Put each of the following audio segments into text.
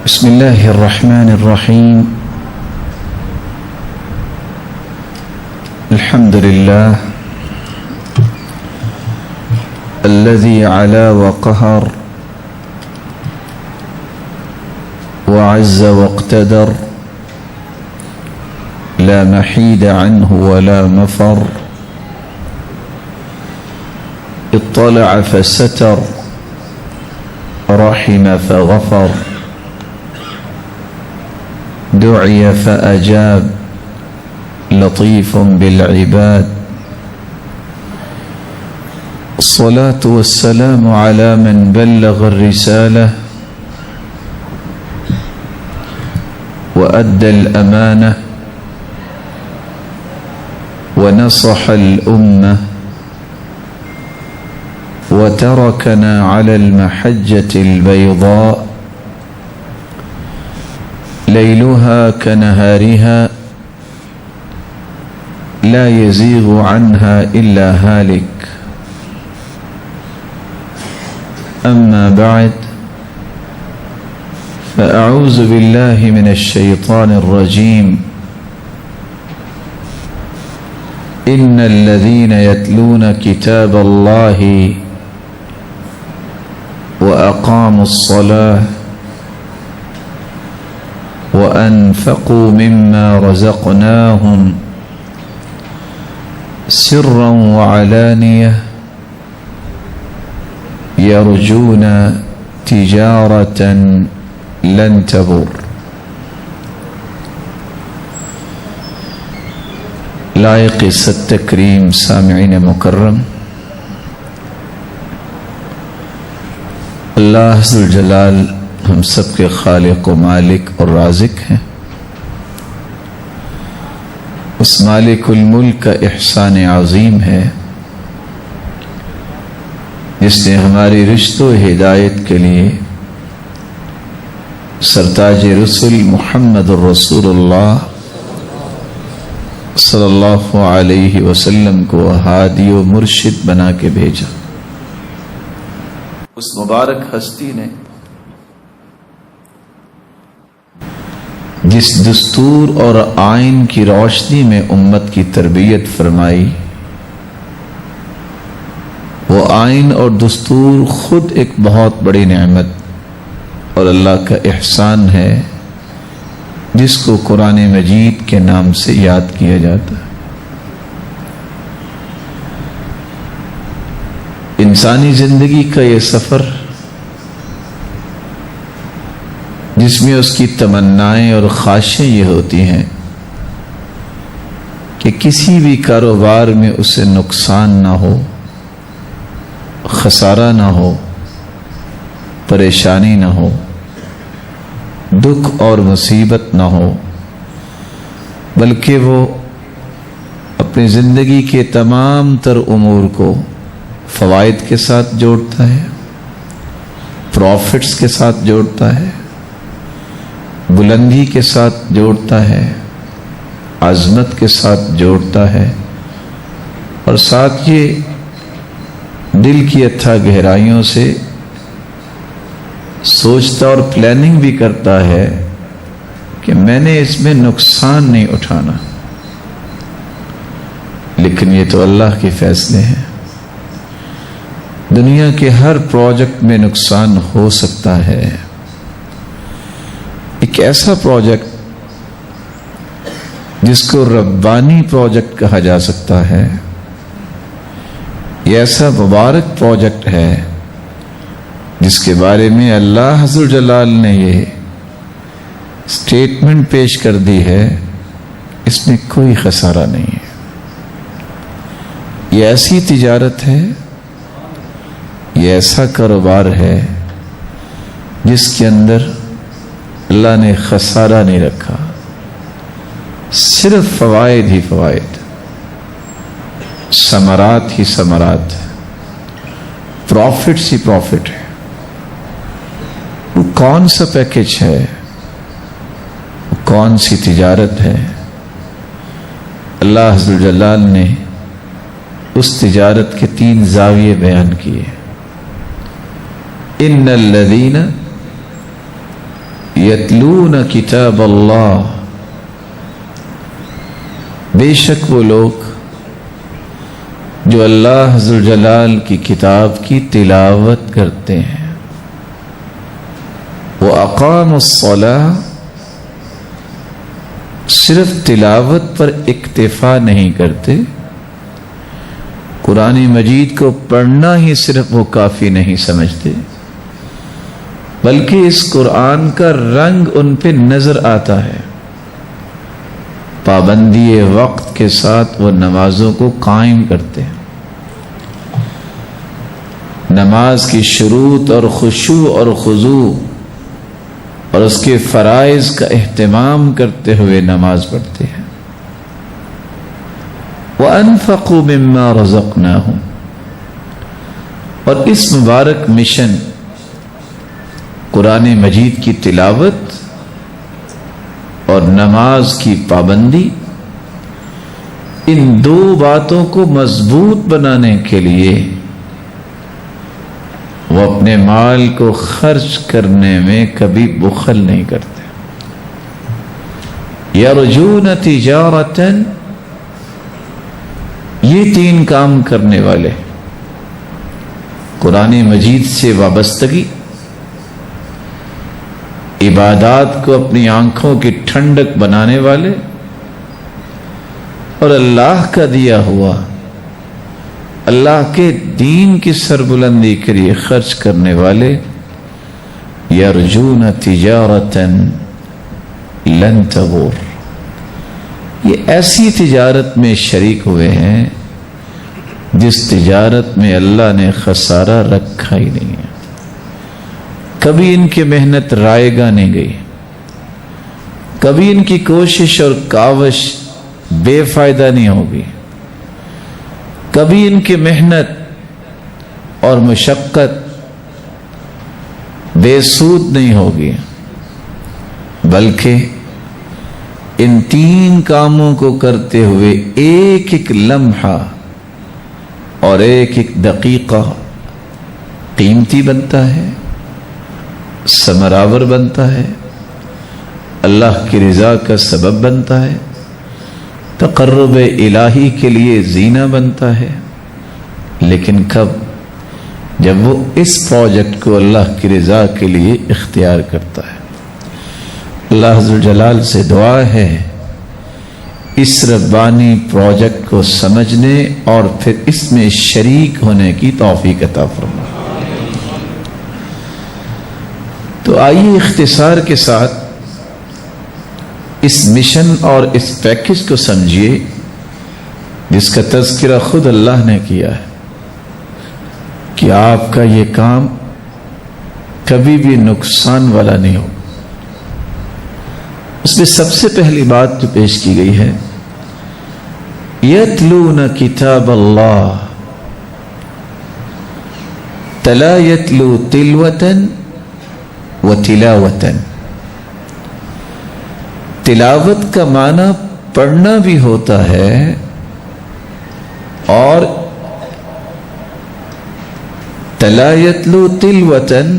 بسم الله الرحمن الرحيم. الحمد لله الذي علا وقهر وعز واقتدر، لا محيد عنه ولا مفر، اطلع فستر، رحم فغفر، دعي فأجاب، لطيف بالعباد. الصلاة والسلام على من بلغ الرسالة وأدى الأمانة ونصح الأمة وتركنا على المحجة البيضاء ليلها كنهارها لا يزيغ عنها إلا هالك. أما بعد، فأعوذ بالله من الشيطان الرجيم. إن الذين يتلون كتاب الله وأقاموا الصلاة وأنفقوا مما رزقناهم سرا وعلانية يرجون تجارة لن تبور. لائق عزت تکریم سامعین مکرم، اللہ ذو الجلال ہم سب کے خالق و مالک اور رازق ہیں۔ اس مالک الملک کا احسان عظیم ہے جس نے ہماری رشت و ہدایت کے لیے سرتاج رسول محمد الرسول اللہ صلی اللہ علیہ وسلم کو ہادی و مرشد بنا کے بھیجا۔ اس مبارک ہستی نے جس دستور اور آئین کی روشنی میں امت کی تربیت فرمائی، وہ آئین اور دستور خود ایک بہت بڑی نعمت اور اللہ کا احسان ہے جس کو قرآن مجید کے نام سے یاد کیا جاتا ہے۔ انسانی زندگی کا یہ سفر جس میں اس کی تمنائیں اور خواہشیں یہ ہوتی ہیں کہ کسی بھی کاروبار میں اسے نقصان نہ ہو، خسارہ نہ ہو، پریشانی نہ ہو، دکھ اور مصیبت نہ ہو، بلکہ وہ اپنی زندگی کے تمام تر امور کو فوائد کے ساتھ جوڑتا ہے، پروفٹس کے ساتھ جوڑتا ہے، بلندی کے ساتھ جوڑتا ہے، عظمت کے ساتھ جوڑتا ہے، اور ساتھ یہ دل کی اتھا گہرائیوں سے سوچتا اور پلاننگ بھی کرتا ہے کہ میں نے اس میں نقصان نہیں اٹھانا، لیکن یہ تو اللہ کے فیصلے ہیں۔ دنیا کے ہر پروجیکٹ میں نقصان ہو سکتا ہے۔ ایک ایسا پروجیکٹ جس کو ربانی پروجیکٹ کہا جا سکتا ہے، یہ ایسا مبارک پروجیکٹ ہے جس کے بارے میں اللہ ذو الجلال نے یہ سٹیٹمنٹ پیش کر دی ہے، اس میں کوئی خسارہ نہیں ہے۔ یہ ایسی تجارت ہے، یہ ایسا کاروبار ہے جس کے اندر اللہ نے خسارہ نہیں رکھا، صرف فوائد ہی فوائد، ثمرات ہی ثمرات، پروفٹس ہی پروفٹ ہے۔ وہ کون سا پیکج ہے، وہ کون سی تجارت ہے؟ اللہ ذو الجلال نے اس تجارت کے 3 زاویے بیان کیے۔ ان الذین یتلون کتاب اللہ، بے شک وہ لوگ جو اللہ ذوالجلال کی کتاب کی تلاوت کرتے ہیں، وَأَقَامُوا الصَّلَاةَ، صرف تلاوت پر اکتفا نہیں کرتے، قرآن مجید کو پڑھنا ہی صرف وہ کافی نہیں سمجھتے، بلکہ اس قرآن کا رنگ ان پہ نظر آتا ہے۔ پابندی وقت کے ساتھ وہ نمازوں کو قائم کرتے ہیں، نماز کی شروط اور خشوع اور خضوع اور اس کے فرائض کا اہتمام کرتے ہوئے نماز پڑھتے ہیں۔ وَأَنفَقُوا مِمَّا رَزَقْنَاهُمْ، اور اس مبارک مشن قرآن مجید کی تلاوت اور نماز کی پابندی، ان دو باتوں کو مضبوط بنانے کے لیے وہ اپنے مال کو خرچ کرنے میں کبھی بخل نہیں کرتے۔ یرجون تجارتاً، یہ تین کام کرنے والے، قرآن مجید سے وابستگی، عبادات کو اپنی آنکھوں کی ٹھنڈک بنانے والے، اور اللہ کا دیا ہوا، اللہ کے دین کی سربلندی کے لیے خرچ کرنے والے، یرجون تجارتاً لن تبور، یہ ایسی تجارت میں شریک ہوئے ہیں جس تجارت میں اللہ نے خسارہ رکھا ہی نہیں ہے، کبھی ان کی محنت رائے گا نہیں گئی، کبھی ان کی کوشش اور کاوش بے فائدہ نہیں ہوگی، کبھی ان کی محنت اور مشقت بے سود نہیں ہوگی، بلکہ ان تین کاموں کو کرتے ہوئے ایک ایک لمحہ اور ایک ایک دقیقہ قیمتی بنتا ہے، ثمرآور بنتا ہے، اللہ کی رضا کا سبب بنتا ہے، تقرب الہی کے لیے زینہ بنتا ہے۔ لیکن کب؟ جب وہ اس پروجیکٹ کو اللہ کی رضا کے لیے اختیار کرتا ہے۔ اللہ ذوالجلال سے دعا ہے اس ربانی پروجیکٹ کو سمجھنے اور پھر اس میں شریک ہونے کی توفیق عطا فرمائے۔ تو آئیے اختصار کے ساتھ اس مشن اور اس پیکج کو سمجھیے جس کا تذکرہ خود اللہ نے کیا ہے کہ آپ کا یہ کام کبھی بھی نقصان والا نہیں ہو۔ اس میں سب سے پہلی بات جو پیش کی گئی ہے، یتلون کتاب اللہ، تلا یتلو تلوتن و تلاوتن۔ تلاوت کا معنی پڑھنا بھی ہوتا ہے اور تلا یتلو تلوتن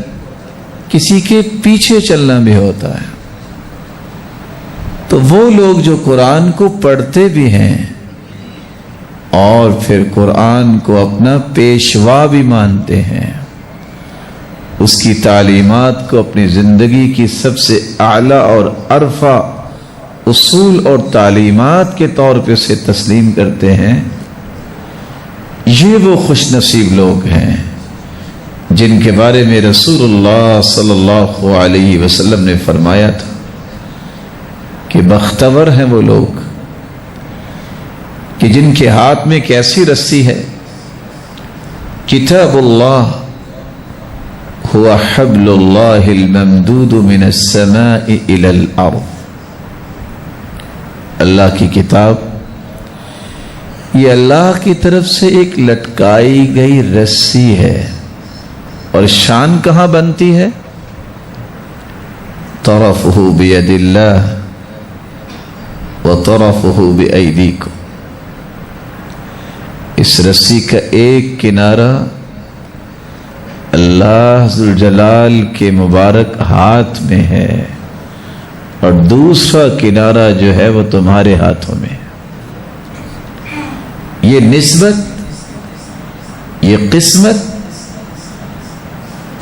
کسی کے پیچھے چلنا بھی ہوتا ہے۔ تو وہ لوگ جو قرآن کو پڑھتے بھی ہیں اور پھر قرآن کو اپنا پیشوا بھی مانتے ہیں، اس کی تعلیمات کو اپنی زندگی کی سب سے اعلیٰ اور عرفہ اصول اور تعلیمات کے طور پہ اسے تسلیم کرتے ہیں، یہ وہ خوش نصیب لوگ ہیں جن کے بارے میں رسول اللہ صلی اللہ علیہ وسلم نے فرمایا تھا کہ بختور ہیں وہ لوگ کہ جن کے ہاتھ میں ایک ایسی رسی ہے، کتاب اللہ هو حبل اللہ الممدود من السماء الى الارض، اللہ کی کتاب یہ اللہ کی طرف سے ایک لٹکائی گئی رسی ہے، اور شان کہاں بنتی ہے؟ طرفہ بید اللہ وطرفہ بایدیکم، اس رسی کا ایک کنارہ اللہ ذوالجلال کے مبارک ہاتھ میں ہے اور دوسرا کنارہ جو ہے وہ تمہارے ہاتھوں میں. یہ نسبت، یہ قسمت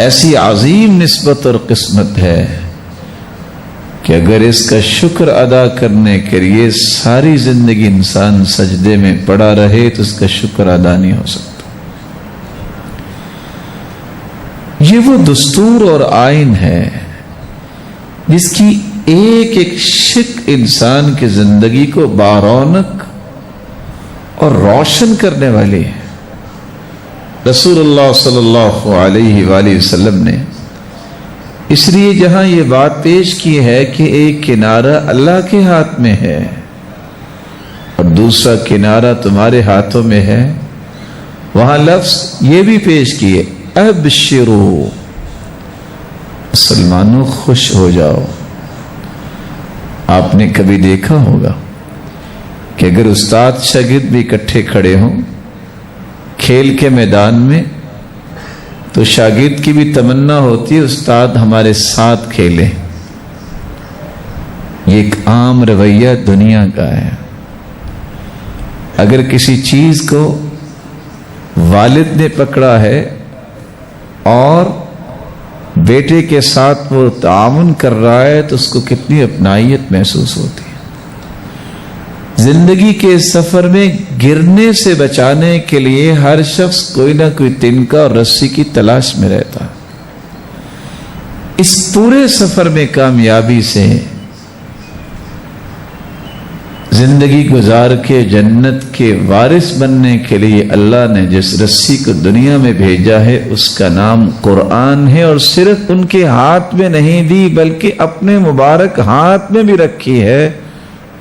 ایسی عظیم نسبت اور قسمت ہے کہ اگر اس کا شکر ادا کرنے کے لیے ساری زندگی انسان سجدے میں پڑا رہے تو اس کا شکر ادا نہیں ہو سکتا. یہ وہ دستور اور آئین ہے جس کی ایک ایک شک انسان کی زندگی کو بارونق اور روشن کرنے والی ہے. رسول اللہ صلی اللہ علیہ وآلہ وسلم نے اس لیے جہاں یہ بات پیش کی ہے کہ ایک کنارہ اللہ کے ہاتھ میں ہے اور دوسرا کنارہ تمہارے ہاتھوں میں ہے، وہاں لفظ یہ بھی پیش کیے ابشرو، مسلمانوں خوش ہو جاؤ. آپ نے کبھی دیکھا ہوگا کہ اگر استاد شاگرد بھی اکٹھے کھڑے ہوں کھیل کے میدان میں تو شاگرد کی بھی تمنا ہوتی ہے استاد ہمارے ساتھ کھیلے. یہ ایک عام رویہ دنیا کا ہے. اگر کسی چیز کو والد نے پکڑا ہے اور بیٹے کے ساتھ وہ تعاون کر رہا ہے تو اس کو کتنی اپنائیت محسوس ہوتی ہے. زندگی کے سفر میں گرنے سے بچانے کے لیے ہر شخص کوئی نہ کوئی تنکا اور رسی کی تلاش میں رہتا. اس پورے سفر میں کامیابی سے زندگی گزار کے جنت کے وارث بننے کے لیے اللہ نے جس رسی کو دنیا میں بھیجا ہے اس کا نام قرآن ہے، اور صرف ان کے ہاتھ میں نہیں دی بلکہ اپنے مبارک ہاتھ میں بھی رکھی ہے.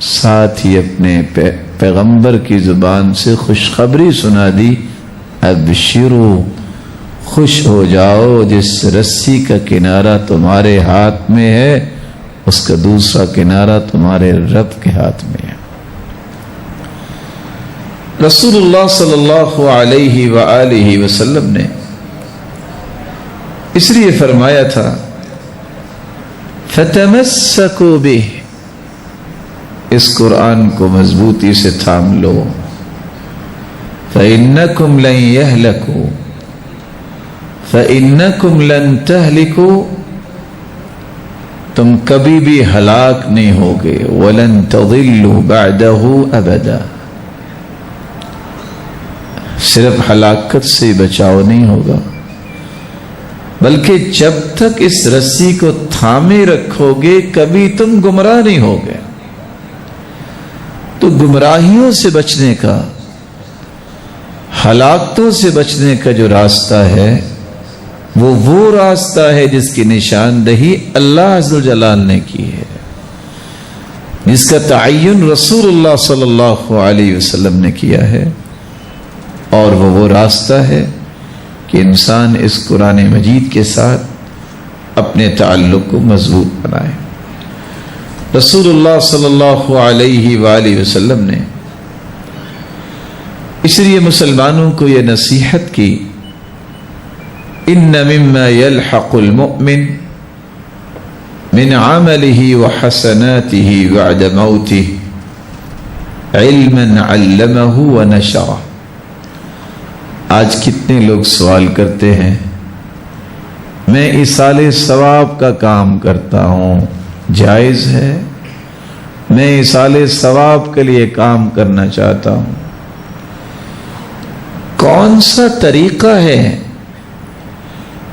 ساتھ ہی اپنے پیغمبر کی زبان سے خوشخبری سنا دی ابشرو، خوش ہو جاؤ، جس رسی کا کنارہ تمہارے ہاتھ میں ہے اس کا دوسرا کنارہ تمہارے رب کے ہاتھ میں ہے. رسول اللہ صلی اللہ علیہ وآلہ وسلم نے اس لیے فرمایا تھا فتمسکوا بہ، اس قرآن کو مضبوطی سے تھام لو. فإنکم لن یہلکوا، فإنکم لن تہلکوا، تم کبھی بھی ہلاک نہیں ہوگے. وَلَن تَضِلُّوا بَعْدَهُ أَبَدًا، صرف ہلاکت سے بچاؤ نہیں ہوگا بلکہ جب تک اس رسی کو تھامے رکھو گے کبھی تم گمراہ نہیں ہوگے. تو گمراہیوں سے بچنے کا، ہلاکتوں سے بچنے کا جو راستہ ہے وہ راستہ ہے جس کی نشاندہی اللہ عز و جلال نے کی ہے، جس کا تعین رسول اللہ صلی اللہ علیہ وسلم نے کیا ہے. اور وہ راستہ ہے کہ انسان اس قرآن مجید کے ساتھ اپنے تعلق کو مضبوط بنائے. رسول اللہ صلی اللہ علیہ وآلہ وسلم نے اس لیے مسلمانوں کو یہ نصیحت کی ان مما يلحق المؤمن من عمله وحسناته بعد موته علما علمه ونشره. آج کتنے لوگ سوال کرتے ہیں میں ایصال ثواب کا کام کرتا ہوں، جائز ہے؟ میں ایصال ثواب کے لیے کام کرنا چاہتا ہوں. کون سا طریقہ ہے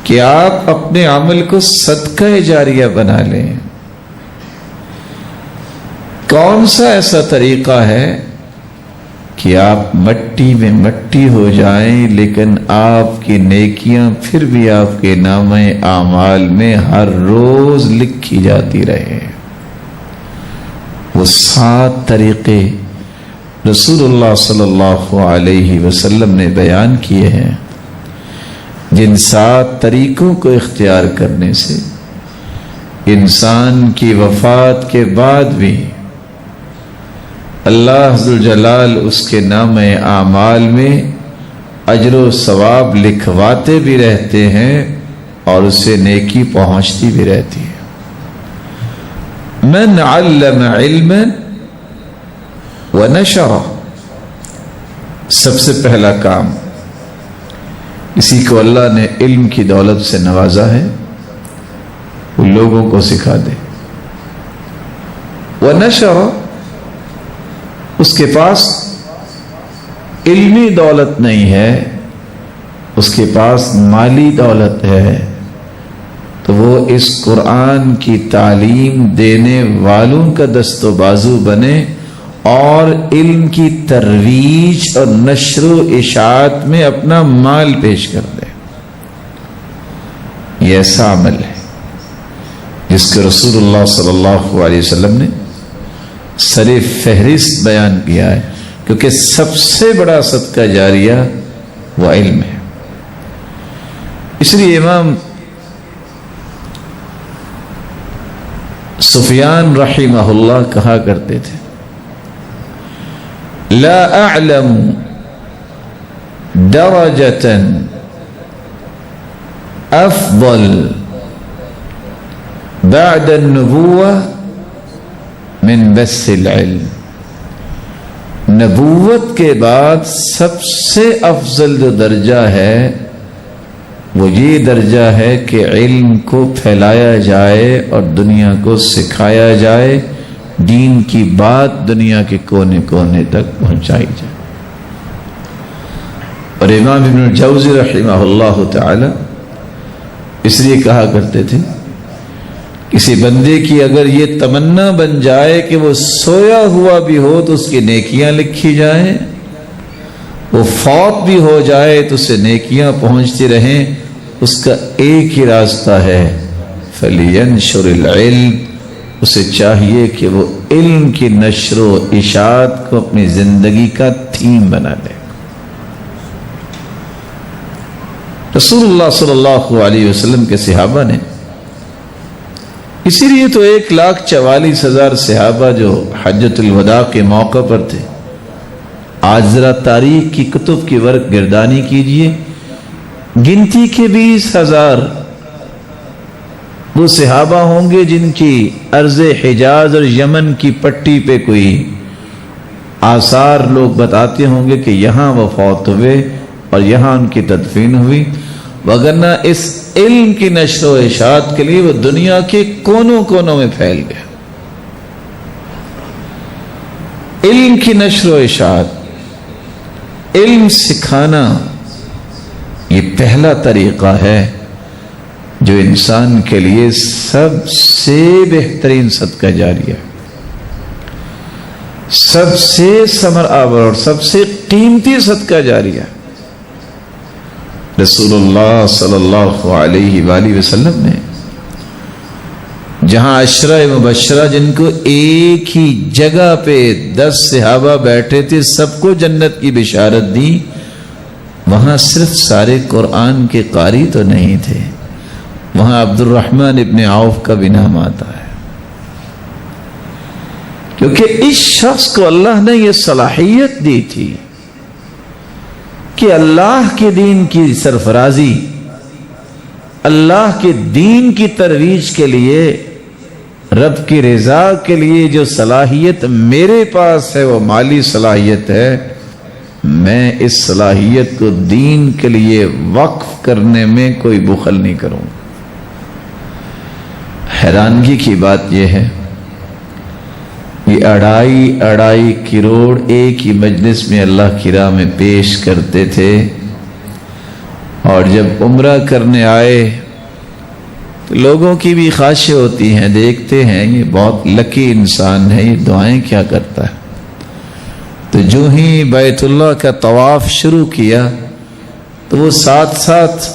کہ آپ اپنے عمل کو صدقہ جاریہ بنا لیں؟ کون سا ایسا طریقہ ہے کہ آپ مٹی میں مٹی ہو جائیں لیکن آپ کی نیکیاں پھر بھی آپ کے نامہ اعمال میں ہر روز لکھی جاتی رہے؟ وہ 7 طریقے رسول اللہ صلی اللہ علیہ وسلم نے بیان کیے ہیں، جن 7 طریقوں کو اختیار کرنے سے انسان کی وفات کے بعد بھی اللہ عز و جلال اس کے نام اعمال میں اجر و ثواب لکھواتے بھی رہتے ہیں اور اسے نیکی پہنچتی بھی رہتی ہے. من علم علما ونشرہ، سب سے پہلا کام اسی کو اللہ نے علم کی دولت سے نوازا ہے، وہ لوگوں کو سکھا دے۔ ونشرہ، اس کے پاس علمی دولت نہیں ہے، اس کے پاس مالی دولت ہے، تو وہ اس قرآن کی تعلیم دینے والوں کا دست و بازو بنے اور علم کی ترویج اور نشر و اشاعت میں اپنا مال پیش کر دے۔ یہ ایسا عمل ہے جس کو رسول اللہ صلی اللہ علیہ وسلم نے سر فہرست بیان کیا ہے، کیونکہ سب سے بڑا صدقہ جاریہ وہ علم ہے۔ اس لیے امام سفیان رحمہ اللہ کہا کرتے تھے، لا اعلم درجة افضل بعد النبوة من بث العلم، نبوت کے بعد سب سے افضل جو درجہ ہے وہ یہ درجہ ہے کہ علم کو پھیلایا جائے اور دنیا کو سکھایا جائے، دین کی بات دنیا کے کونے کونے تک پہنچائی جائے۔ اور امام ابن الجوزی رحمہ اللہ تعالی اس لیے کہا کرتے تھے، کسی بندے کی اگر یہ تمنا بن جائے کہ وہ سویا ہوا بھی ہو تو اس کی نیکیاں لکھی جائیں، وہ فوت بھی ہو جائے تو اسے نیکیاں پہنچتی رہیں، اس کا ایک ہی راستہ ہے، فَلْيَنْشُرِ الْعِلْمِ، اسے چاہیے کہ وہ علم کی نشر و اشاعت کو اپنی زندگی کا تھیم بنا لے۔ رسول اللہ صلی اللہ علیہ وسلم کے صحابہ نے، اسی لیے تو 1,44,000 صحابہ جو حجۃ الوداع کے موقع پر تھے، آج ذرا تاریخ کی کتب کی ورق گردانی کیجئے، گنتی کے 20,000 وہ صحابہ ہوں گے جن کی ارض حجاز اور یمن کی پٹی پہ کوئی آثار لوگ بتاتے ہوں گے کہ یہاں وہ فوت ہوئے اور یہاں ان کی تدفین ہوئی، وگرنہ اس علم کی نشر و اشاعت کے لیے وہ دنیا کے کونوں کونوں میں پھیل گیا۔ علم کی نشر و اشاعت، علم سکھانا، یہ پہلا طریقہ ہے جو انسان کے لیے سب سے بہترین صدقہ جاریہ، سب سے ثمر آور اور سب سے قیمتی صدقہ جاریہ۔ رسول اللہ صلی اللہ علیہ وآلہ وسلم نے جہاں عشرہ مبشرہ جن کو ایک ہی جگہ پہ 10 صحابہ بیٹھے تھے سب کو جنت کی بشارت دی، وہاں صرف سارے قرآن کے قاری تو نہیں تھے، وہاں عبد الرحمن ابن عوف کا بھی نام آتا ہے، کیونکہ اس شخص کو اللہ نے یہ صلاحیت دی تھی کہ اللہ کے دین کی سرفرازی، اللہ کے دین کی ترویج کے لیے، رب کی رضا کے لیے جو صلاحیت میرے پاس ہے وہ مالی صلاحیت ہے، میں اس صلاحیت کو دین کے لیے وقف کرنے میں کوئی بخل نہیں کروں گا۔ حیرانگی کی بات یہ ہے، یہ 2.5 کروڑ ایک ہی مجلس میں اللہ کی راہ میں پیش کرتے تھے، اور جب عمرہ کرنے آئے تو لوگوں کی بھی خواہشیں ہوتی ہیں، دیکھتے ہیں یہ بہت لکی انسان ہے، یہ دعائیں کیا کرتا ہے، تو جو ہی بیت اللہ کا طواف شروع کیا تو وہ ساتھ ساتھ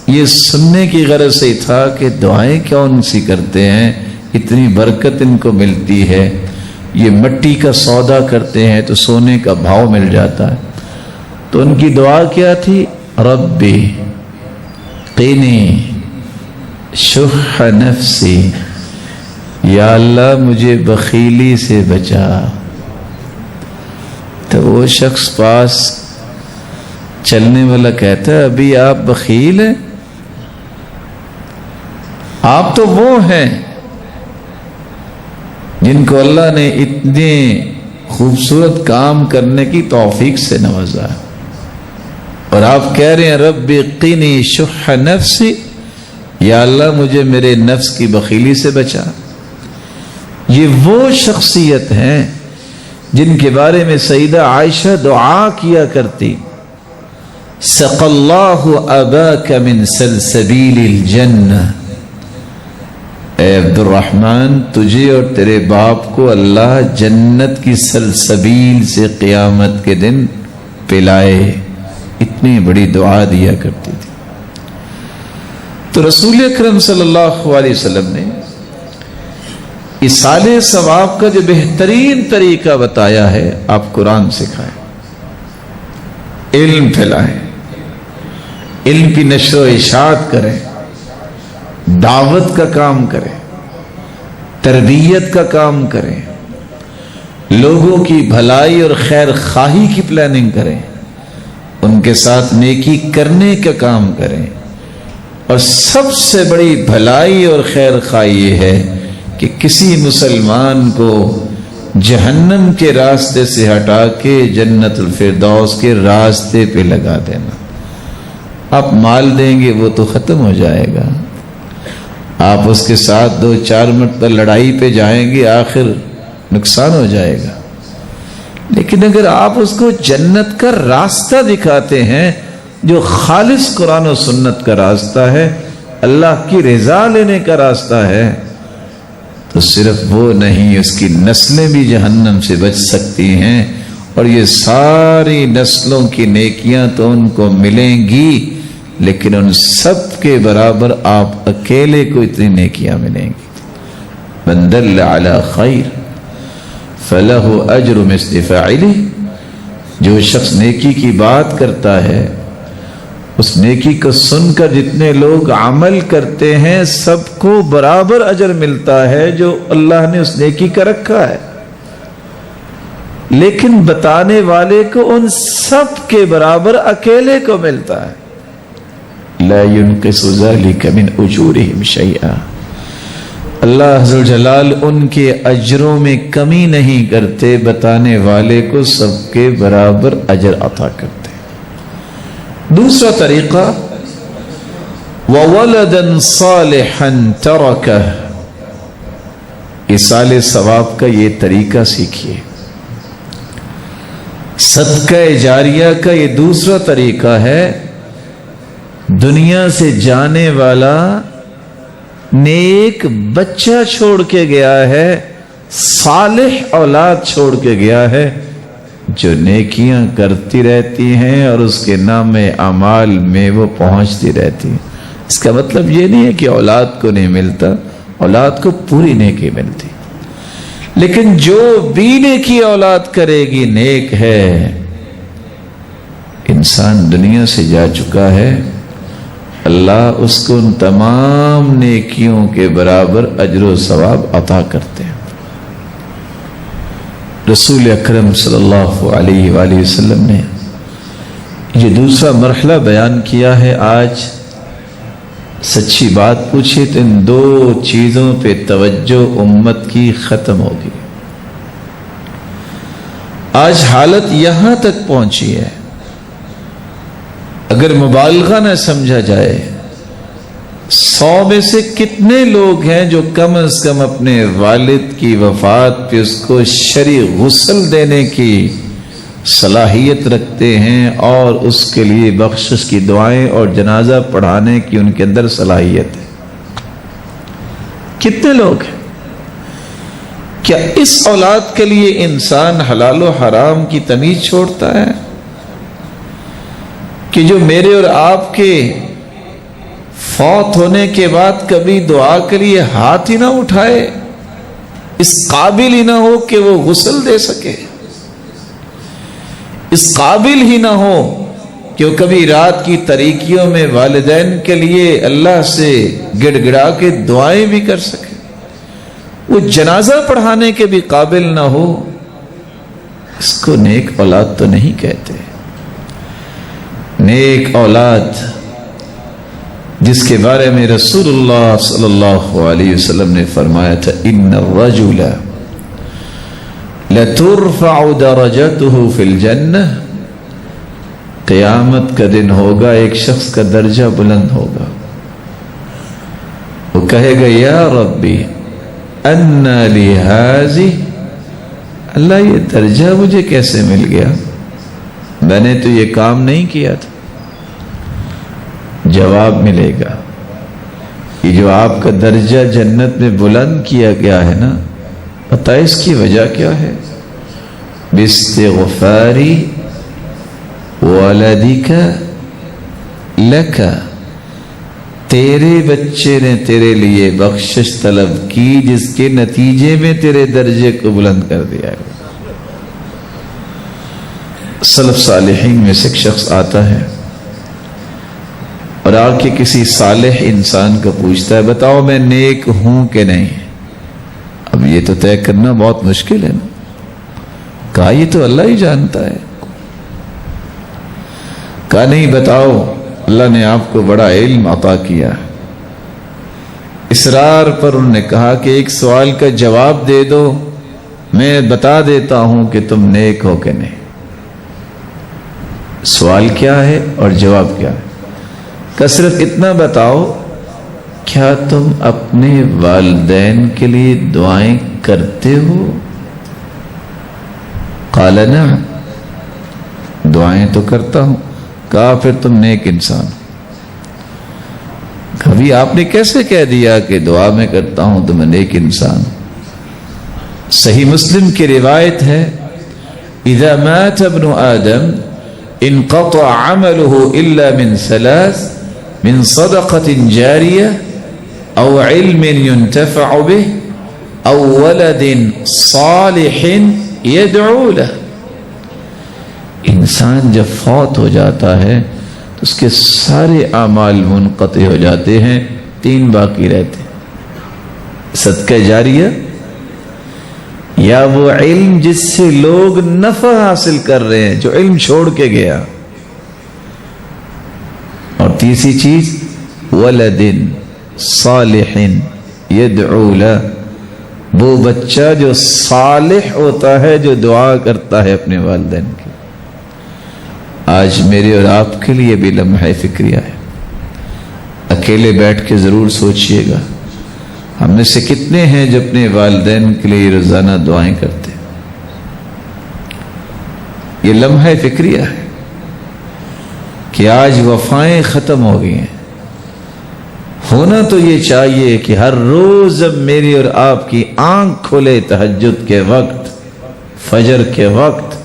یہ سننے کی غرض سے تھا کہ دعائیں کون سی کرتے ہیں، اتنی برکت ان کو ملتی ہے، یہ مٹی کا سودا کرتے ہیں تو سونے کا بھاؤ مل جاتا ہے، تو ان کی دعا کیا تھی؟ ربی قینی شح نفسی، یا اللہ مجھے بخیلی سے بچا۔ تو وہ شخص پاس چلنے والا کہتا ہے ابھی آپ بخیل ہیں؟ آپ تو وہ ہیں جن کو اللہ نے اتنے خوبصورت کام کرنے کی توفیق سے نوازا، اور آپ کہہ رہے ہیں رب قنی شح نفسی، یا اللہ مجھے میرے نفس کی بخیلی سے بچا۔ یہ وہ شخصیت ہیں جن کے بارے میں سیدہ عائشہ دعا کیا کرتی، سقى الله أباك من سلسبيل الجنة، اے عبد الرحمن تجھے اور تیرے باپ کو اللہ جنت کی سلسبیل سے قیامت کے دن پلائے۔ اتنی بڑی دعا دیا کرتی تھی۔ تو رسول اکرم صلی اللہ علیہ وسلم نے ایصال ثواب کا جو بہترین طریقہ بتایا ہے، آپ قرآن سکھائیں، علم پھیلائیں، علم کی نشر و اشاعت کریں، دعوت کا کام کریں، تربیت کا کام کریں، لوگوں کی بھلائی اور خیر خواہی کی پلاننگ کریں، ان کے ساتھ نیکی کرنے کا کام کریں۔ اور سب سے بڑی بھلائی اور خیر خواہی یہ ہے کہ کسی مسلمان کو جہنم کے راستے سے ہٹا کے جنت الفردوس کے راستے پہ لگا دینا۔ آپ مال دیں گے وہ تو ختم ہو جائے گا، آپ اس کے ساتھ 2-4 مرتبہ لڑائی پہ جائیں گے، آخر نقصان ہو جائے گا۔ لیکن اگر آپ اس کو جنت کا راستہ دکھاتے ہیں جو خالص قرآن و سنت کا راستہ ہے، اللہ کی رضا لینے کا راستہ ہے، تو صرف وہ نہیں، اس کی نسلیں بھی جہنم سے بچ سکتی ہیں، اور یہ ساری نسلوں کی نیکیاں تو ان کو ملیں گی، لیکن ان سب کے برابر آپ اکیلے کو اتنی نیکیاں ملیں گی۔ من دل علی خیر فلہ اجر مثل فاعلہ، جو شخص نیکی کی بات کرتا ہے، اس نیکی کو سن کر جتنے لوگ عمل کرتے ہیں سب کو برابر اجر ملتا ہے جو اللہ نے اس نیکی کا رکھا ہے، لیکن بتانے والے کو ان سب کے برابر اکیلے کو ملتا ہے۔ لا ينقص ذلك من اجورهم شيئا، اللہ عز جلال ان کے اجروں میں کمی نہیں کرتے، بتانے والے کو سب کے برابر اجر عطا کرتے۔ دوسرا طریقہ وَوَلَدًا صَالِحًا تَرَكَهُ، ایصال ثواب کا یہ طریقہ سیکھیے۔ صدقہ جاریہ کا یہ دوسرا طریقہ ہے، دنیا سے جانے والا نیک بچہ چھوڑ کے گیا ہے، صالح اولاد چھوڑ کے گیا ہے، جو نیکیاں کرتی رہتی ہیں اور اس کے نام اعمال میں وہ پہنچتی رہتی ہیں۔ اس کا مطلب یہ نہیں ہے کہ اولاد کو نہیں ملتا، اولاد کو پوری نیکی ملتی، لیکن جو بھی نیکی اولاد کرے گی نیک ہے۔ انسان دنیا سے جا چکا ہے، اللہ اس کو ان تمام نیکیوں کے برابر اجر و ثواب عطا کرتے ہیں۔ رسول اکرم صلی اللہ علیہ وآلہ وسلم نے یہ دوسرا مرحلہ بیان کیا ہے۔ آج سچی بات پوچھے تو ان دو چیزوں پہ توجہ امت کی ختم ہوگی۔ آج حالت یہاں تک پہنچی ہے، اگر مبالغہ نہ سمجھا جائے، 100 میں سے کتنے لوگ ہیں جو کم از کم اپنے والد کی وفات پہ اس کو شرعی غسل دینے کی صلاحیت رکھتے ہیں، اور اس کے لیے بخشش کی دعائیں اور جنازہ پڑھانے کی ان کے اندر صلاحیت ہے؟ کتنے لوگ ہیں؟ کیا اس اولاد کے لیے انسان حلال و حرام کی تمیز چھوڑتا ہے کہ جو میرے اور آپ کے فوت ہونے کے بعد کبھی دعا کے لیے ہاتھ ہی نہ اٹھائے، اس قابل ہی نہ ہو کہ وہ غسل دے سکے، اس قابل ہی نہ ہو کہ وہ کبھی رات کی تاریکیوں میں والدین کے لیے اللہ سے گڑ گڑا کے دعائیں بھی کر سکے، وہ جنازہ پڑھانے کے بھی قابل نہ ہو، اس کو نیک اولاد تو نہیں کہتے۔ نیک اولاد جس کے بارے میں رسول اللہ صلی اللہ علیہ وسلم نے فرمایا تھا، ان الرجل لترفع درجته فی الجنہ، قیامت کا دن ہوگا، ایک شخص کا درجہ بلند ہوگا، وہ کہے گا یا ربی انا لی ھذہ، اللہ یہ درجہ مجھے کیسے مل گیا، میں نے تو یہ کام نہیں کیا تھا۔ جواب ملے گا کہ جو آپ کا درجہ جنت میں بلند کیا گیا ہے نا، پتہ اس کی وجہ کیا ہے؟ باستغفاری ولدک لک، تیرے بچے نے تیرے لیے بخشش طلب کی جس کے نتیجے میں تیرے درجے کو بلند کر دیا ہے۔ سلف صالحین میں سے ایک شخص آتا ہے اور آ کے کسی صالح انسان کو پوچھتا ہے بتاؤ میں نیک ہوں کہ نہیں؟ اب یہ تو طے کرنا بہت مشکل ہے نا، کہا یہ تو اللہ ہی جانتا ہے۔ کہا نہیں بتاؤ، اللہ نے آپ کو بڑا علم عطا کیا۔ اصرار پر انہوں نے کہا کہ ایک سوال کا جواب دے دو، میں بتا دیتا ہوں کہ تم نیک ہو کہ نہیں۔ سوال کیا ہے اور جواب کیا ہے؟ کہ صرف اتنا بتاؤ، کیا تم اپنے والدین کے لیے دعائیں کرتے ہو؟ قال نعم، دعائیں تو کرتا ہوں۔ کہا پھر تم نیک انسان ہو۔ کبھی آپ نے کیسے کہہ دیا کہ دعا میں کرتا ہوں تو میں نیک انسان ہوں؟ صحیح مسلم کی روایت ہے اذا مات ابن آدم انقطع عمله الا من ثلاث، من صدقة جاریہ او علم ينتفع به او ولد صالح يدعو له۔ انسان جب فوت ہو جاتا ہے تو اس کے سارے اعمال منقطع ہو جاتے ہیں، تین باقی رہتے ہیں، صدقہ جاریہ، یا وہ علم جس سے لوگ نفع حاصل کر رہے ہیں، جو علم چھوڑ کے گیا، اور تیسری چیز ولد صالح یدعو لہ، وہ بچہ جو صالح ہوتا ہے، جو دعا کرتا ہے اپنے والدین کی۔ آج میرے اور آپ کے لیے بھی لمحہ فکریہ ہے، اکیلے بیٹھ کے ضرور سوچئے گا ہم میں سے کتنے ہیں جو اپنے والدین کے لیے روزانہ دعائیں کرتے ہیں۔ یہ لمحہ فکریہ ہے کہ آج وفائیں ختم ہو گئی ہیں۔ ہونا تو یہ چاہیے کہ ہر روز جب میری اور آپ کی آنکھ کھلے تہجد کے وقت، فجر کے وقت،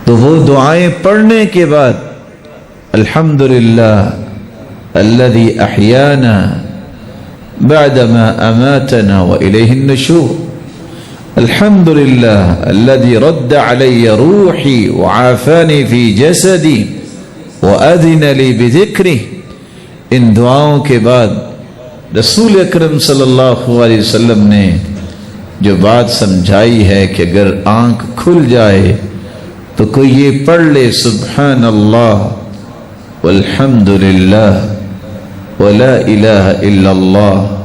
تو وہ دعائیں پڑھنے کے بعد الحمدللہ الذی احیانا بعدما اماتنا والیہ النشور، الحمدللہ الذی رد علی روحی وعافانی فی جسدی واذن لی بذکرہ۔ ان دعاؤں کے بعد رسول اکرم صلی اللہ علیہ وسلم نے جو بات سمجھائی ہے کہ اگر آنکھ کھل جائے تو کوئی یہ پڑھ لے سبحان اللہ والحمد للہ ولا الہ الا اللہ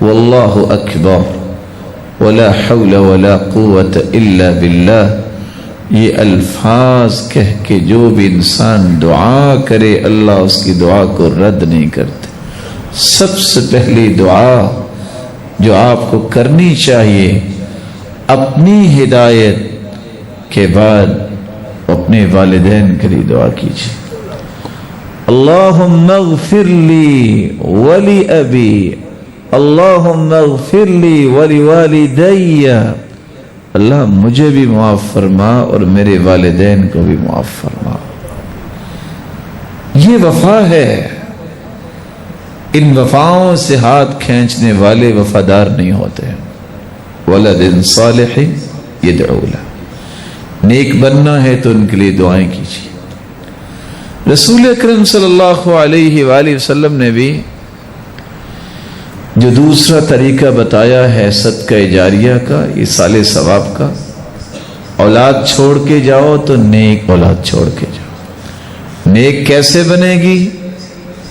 واللہ اکبر ولا حول ولا قوت الا باللہ، یہ الفاظ کہہ کے جو بھی انسان دعا کرے اللہ اس کی دعا کو رد نہیں کرتے۔ سب سے پہلی دعا جو آپ کو کرنی چاہیے اپنی ہدایت کے بعد اپنے والدین کے لیے دعا کیجیے۔ اللہم اغفر لی ولی ابی، اللہم اغفر لی ولی والدی، اللہ مجھے بھی معاف فرما اور میرے والدین کو بھی معاف فرما۔ یہ وفا ہے، ان وفاؤں سے ہاتھ کھینچنے والے وفادار نہیں ہوتے ہیں۔ ولد صالح یدعو لہ، نیک بننا ہے تو ان کے لیے دعائیں کیجیے۔ رسول اکرم صلی اللہ علیہ وآلہ وسلم نے بھی جو دوسرا طریقہ بتایا ہے صدقہ جاریہ کا، یہ سال ثواب کا، اولاد چھوڑ کے جاؤ تو نیک اولاد چھوڑ کے جاؤ۔ نیک کیسے بنے گی؟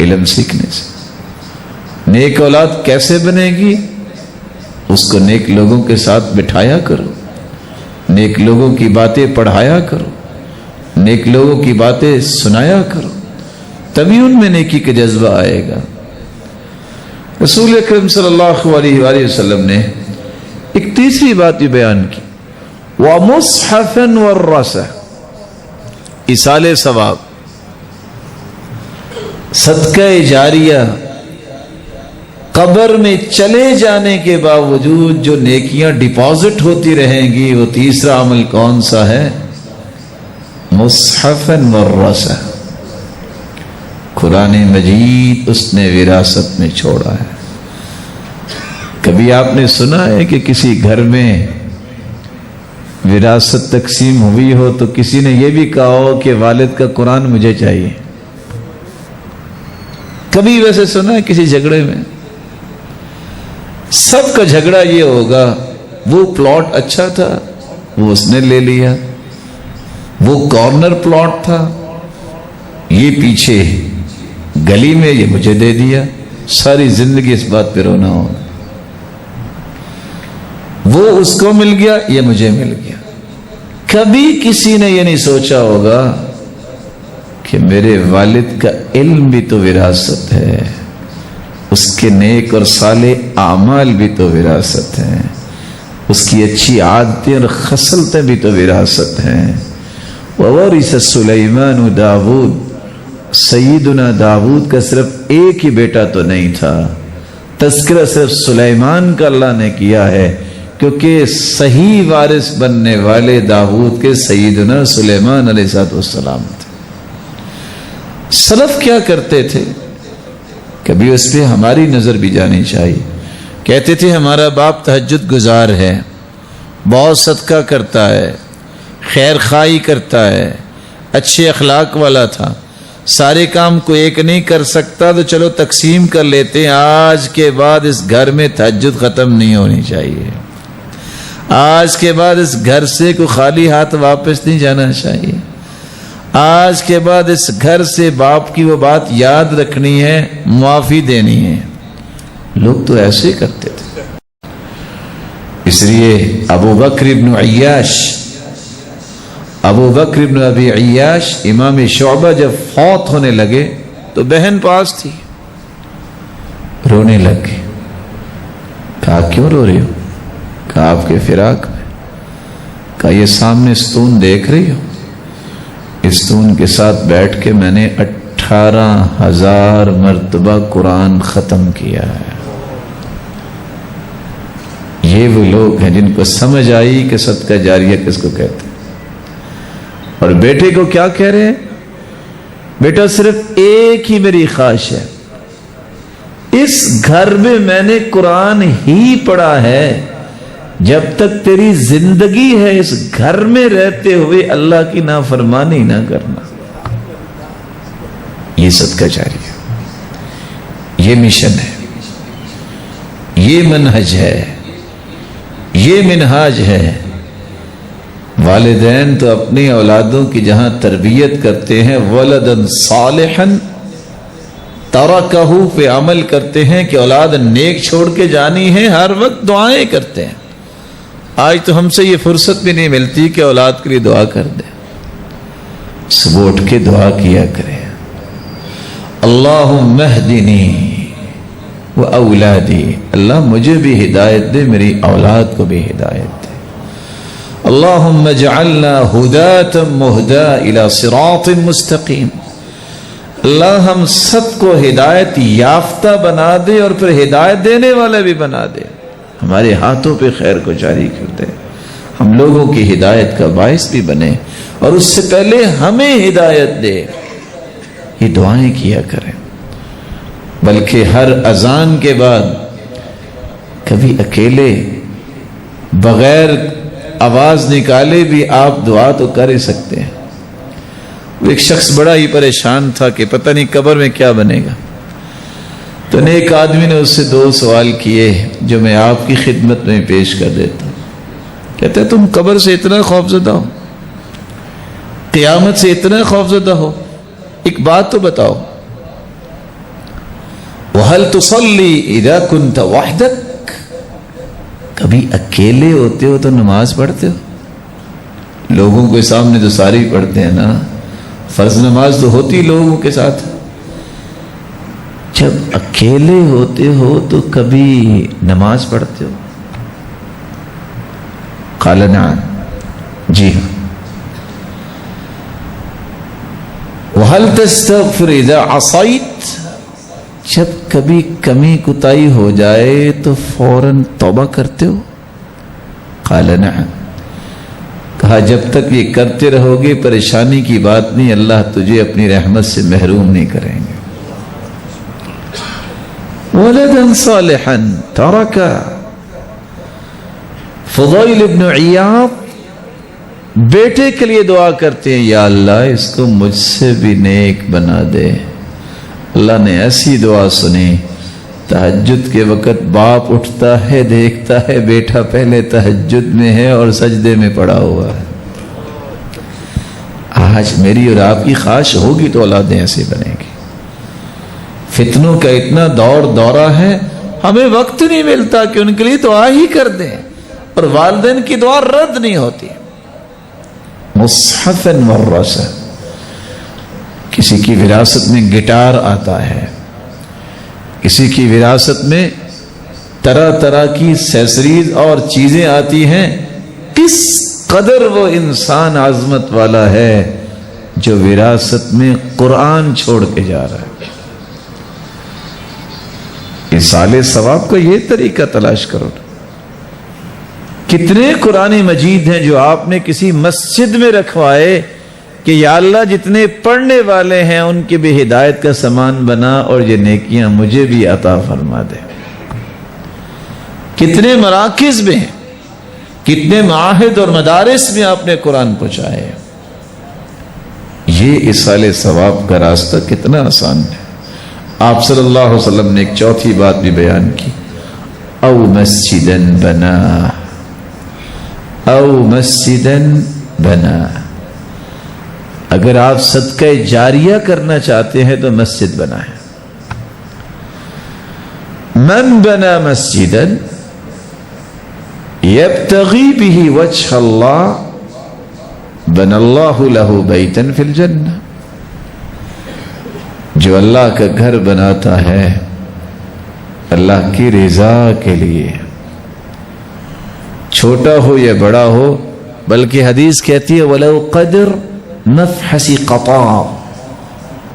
علم سیکھنے سے۔ نیک اولاد کیسے بنے گی؟ اس کو نیک لوگوں کے ساتھ بٹھایا کرو، نیک لوگوں کی باتیں پڑھایا کرو، نیک لوگوں کی باتیں سنایا کرو، تبھی ان میں نیکی کا جذبہ آئے گا۔ رسول اکرم صلی اللہ علیہ وآلہ وسلم نے ایک تیسری بات بھی بیان کی، وَمُصْحَفًا وَالرَّسَ، ایصال ثواب، صدقہ جاریہ، قبر میں چلے جانے کے باوجود جو نیکیاں ڈپازٹ ہوتی رہیں گی، وہ تیسرا عمل کون سا ہے؟ مصحفاً والرسا، قرآن مجید اس نے وراثت میں چھوڑا ہے۔ کبھی آپ نے سنا ہے کہ کسی گھر میں وراثت تقسیم ہوئی ہو تو کسی نے یہ بھی کہا ہو کہ والد کا قرآن مجھے چاہیے؟ کبھی ویسے سنا ہے کسی جھگڑے میں؟ سب کا جھگڑا یہ ہوگا، وہ پلاٹ اچھا تھا وہ اس نے لے لیا، وہ کارنر پلاٹ تھا، یہ پیچھے گلی میں یہ مجھے دے دیا، ساری زندگی اس بات پہ رونا ہوگا۔ وہ اس کو مل گیا، یہ مجھے مل گیا۔ کبھی کسی نے یہ نہیں سوچا ہوگا کہ میرے والد کا علم بھی تو وراثت ہے، اس کے نیک اور صالح اعمال بھی تو وراثت ہیں، اس کی اچھی عادتیں اور خصلتیں بھی تو وراثت ہیں۔ وَوَرِثَ سُلَيْمَانُ داود، سیدنا داود کا صرف ایک ہی بیٹا تو نہیں تھا، تذکرہ صرف سلیمان کا اللہ نے کیا ہے، کیونکہ صحیح وارث بننے والے داود کے سیدنا سلیمان علیہ السلام تھے۔ سلف کیا کرتے تھے؟ کبھی اس پہ ہماری نظر بھی جانی چاہیے۔ کہتے تھے ہمارا باپ تہجد گزار ہے، بہت صدقہ کرتا ہے، خیر خواہی کرتا ہے، اچھے اخلاق والا تھا، سارے کام کو ایک نہیں کر سکتا تو چلو تقسیم کر لیتے ہیں، آج کے بعد اس گھر میں تہجد ختم نہیں ہونی چاہیے، آج کے بعد اس گھر سے کوئی خالی ہاتھ واپس نہیں جانا چاہیے، آج کے بعد اس گھر سے باپ کی وہ بات یاد رکھنی ہے، معافی دینی ہے۔ لوگ تو ایسے ہی کرتے تھے۔ اس لیے ابو بکر ابن ابی عیاش امام شعبہ جب فوت ہونے لگے تو بہن پاس تھی، رونے لگے۔ کہا کیوں رو رہی ہو؟ کہا آپ کے فراق میں۔ کہا یہ سامنے ستون دیکھ رہی ہو؟ اس ستون کے ساتھ بیٹھ کے میں نے 18,000 مرتبہ قرآن ختم کیا ہے۔ یہ وہ لوگ ہیں جن کو سمجھ آئی کہ صدقہ جاریہ کس کو کہتے ہیں۔ اور بیٹے کو کیا کہہ رہے ہیں؟ بیٹا صرف ایک ہی میری خواہش ہے، اس گھر میں نے قرآن ہی پڑھا ہے، جب تک تیری زندگی ہے اس گھر میں رہتے ہوئے اللہ کی نافرمانی نہ کرنا۔ یہ صدقہ جاریہ، یہ مشن ہے، یہ منہج ہے، یہ منہاج ہے۔ والدین تو اپنی اولادوں کی جہاں تربیت کرتے ہیں، ولدن صالحا ترکہ پہ عمل کرتے ہیں کہ اولاد نیک چھوڑ کے جانی ہے، ہر وقت دعائیں کرتے ہیں۔ آج تو ہم سے یہ فرصت بھی نہیں ملتی کہ اولاد کے لیے دعا کر دیں۔ صبح اٹھ کے دعا کیا کریں، اللہم اہدنی و اولادی، اللہ مجھے بھی ہدایت دے، میری اولاد کو بھی ہدایت دے۔ اللہم اجعلنا ہداۃ مہدا الی صراط مستقیم، اللہ ہم سب کو ہدایت یافتہ بنا دے اور پھر ہدایت دینے والا بھی بنا دے، ہمارے ہاتھوں پہ خیر کو جاری کر دے، ہم لوگوں کی ہدایت کا باعث بھی بنے، اور اس سے پہلے ہمیں ہدایت دے۔ یہ دعائیں کیا کریں، بلکہ ہر اذان کے بعد کبھی اکیلے بغیر آواز نکالے بھی آپ دعا تو کر ہی سکتے ہیں۔ ایک شخص بڑا ہی پریشان تھا کہ پتہ نہیں قبر میں کیا بنے گا، تو ایک آدمی نے اس سے 2 سوال کیے جو میں آپ کی خدمت میں پیش کر دیتا ہوں۔ کہتا ہے تم قبر سے اتنا خوفزدہ ہو، قیامت سے اتنا خوفزدہ ہو، ایک بات تو بتاؤ، وَهَلْ تُصَلِّي إِذَا كُنْتَ وَحْدَكَ، کبھی اکیلے ہوتے ہو تو نماز پڑھتے ہو؟ لوگوں کے سامنے تو ساری پڑھتے ہیں نا، فرض نماز تو ہوتی لوگوں کے ساتھ، جب اکیلے ہوتے ہو تو کبھی نماز پڑھتے ہو؟ قال نعم، جی ہاں۔ وَهَلْ تَسْتَغْفِرُ إِذَا عَصَيْتَ، جب کبھی کمی کوتاہی ہو جائے تو فوراً توبہ کرتے ہو؟ قال نعم، کہا جب تک یہ کرتے رہو گے پریشانی کی بات نہیں، اللہ تجھے اپنی رحمت سے محروم نہیں کریں گے۔ وَلَدًا صَالِحًا تَرَكَ، فضیل ابن عیاض بیٹے کے لیے دعا کرتے ہیں، یا اللہ اس کو مجھ سے بھی نیک بنا دے۔ اللہ نے ایسی دعا سنی، تہجد کے وقت باپ اٹھتا ہے، دیکھتا ہے بیٹا پہلے تہجد میں ہے اور سجدے میں پڑا ہوا ہے۔ آج میری اور آپ کی خواہش ہوگی تو اولادیں ایسے بنیں گی۔ فتنوں کا اتنا دورہ ہے، ہمیں وقت نہیں ملتا کہ ان کے لیے دعا ہی کر دیں، اور والدین کی دعا رد نہیں ہوتی۔ مصحفاً ورثہ، کسی کی وراثت میں گٹار آتا ہے، کسی کی وراثت میں طرح طرح کی سیسریز اور چیزیں آتی ہیں۔ کس قدر وہ انسان عظمت والا ہے جو وراثت میں قرآن چھوڑ کے جا رہا ہے۔ ایصال ثواب کا یہ طریقہ تلاش کرو۔ کتنے قرآن مجید ہیں جو آپ نے کسی مسجد میں رکھوائے کہ یا اللہ جتنے پڑھنے والے ہیں ان کی بھی ہدایت کا سامان بنا اور یہ نیکیاں مجھے بھی عطا فرما دے۔ کتنے مراکز میں ہیں، کتنے معاہد اور مدارس میں آپ نے قرآن پہنچائے۔ یہ ایصال ثواب کا راستہ کتنا آسان ہے۔ آپ صلی اللہ علیہ وسلم نے ایک چوتھی بات بھی بیان کی، او مسجدن بنا، او مسجدن بنا۔ اگر آپ صدقہ جاریہ کرنا چاہتے ہیں تو مسجد بنائیں۔ من بنا مسجدا یبتغی بہ وجہ اللہ بنى اللہ لہ بیتا فی الجنہ، جو اللہ کا گھر بناتا ہے اللہ کی رضا کے لیے، چھوٹا ہو یا بڑا ہو، بلکہ حدیث کہتی ہے وَلَوْ قَدْرْ نَفْحَسِ قَطَعَ،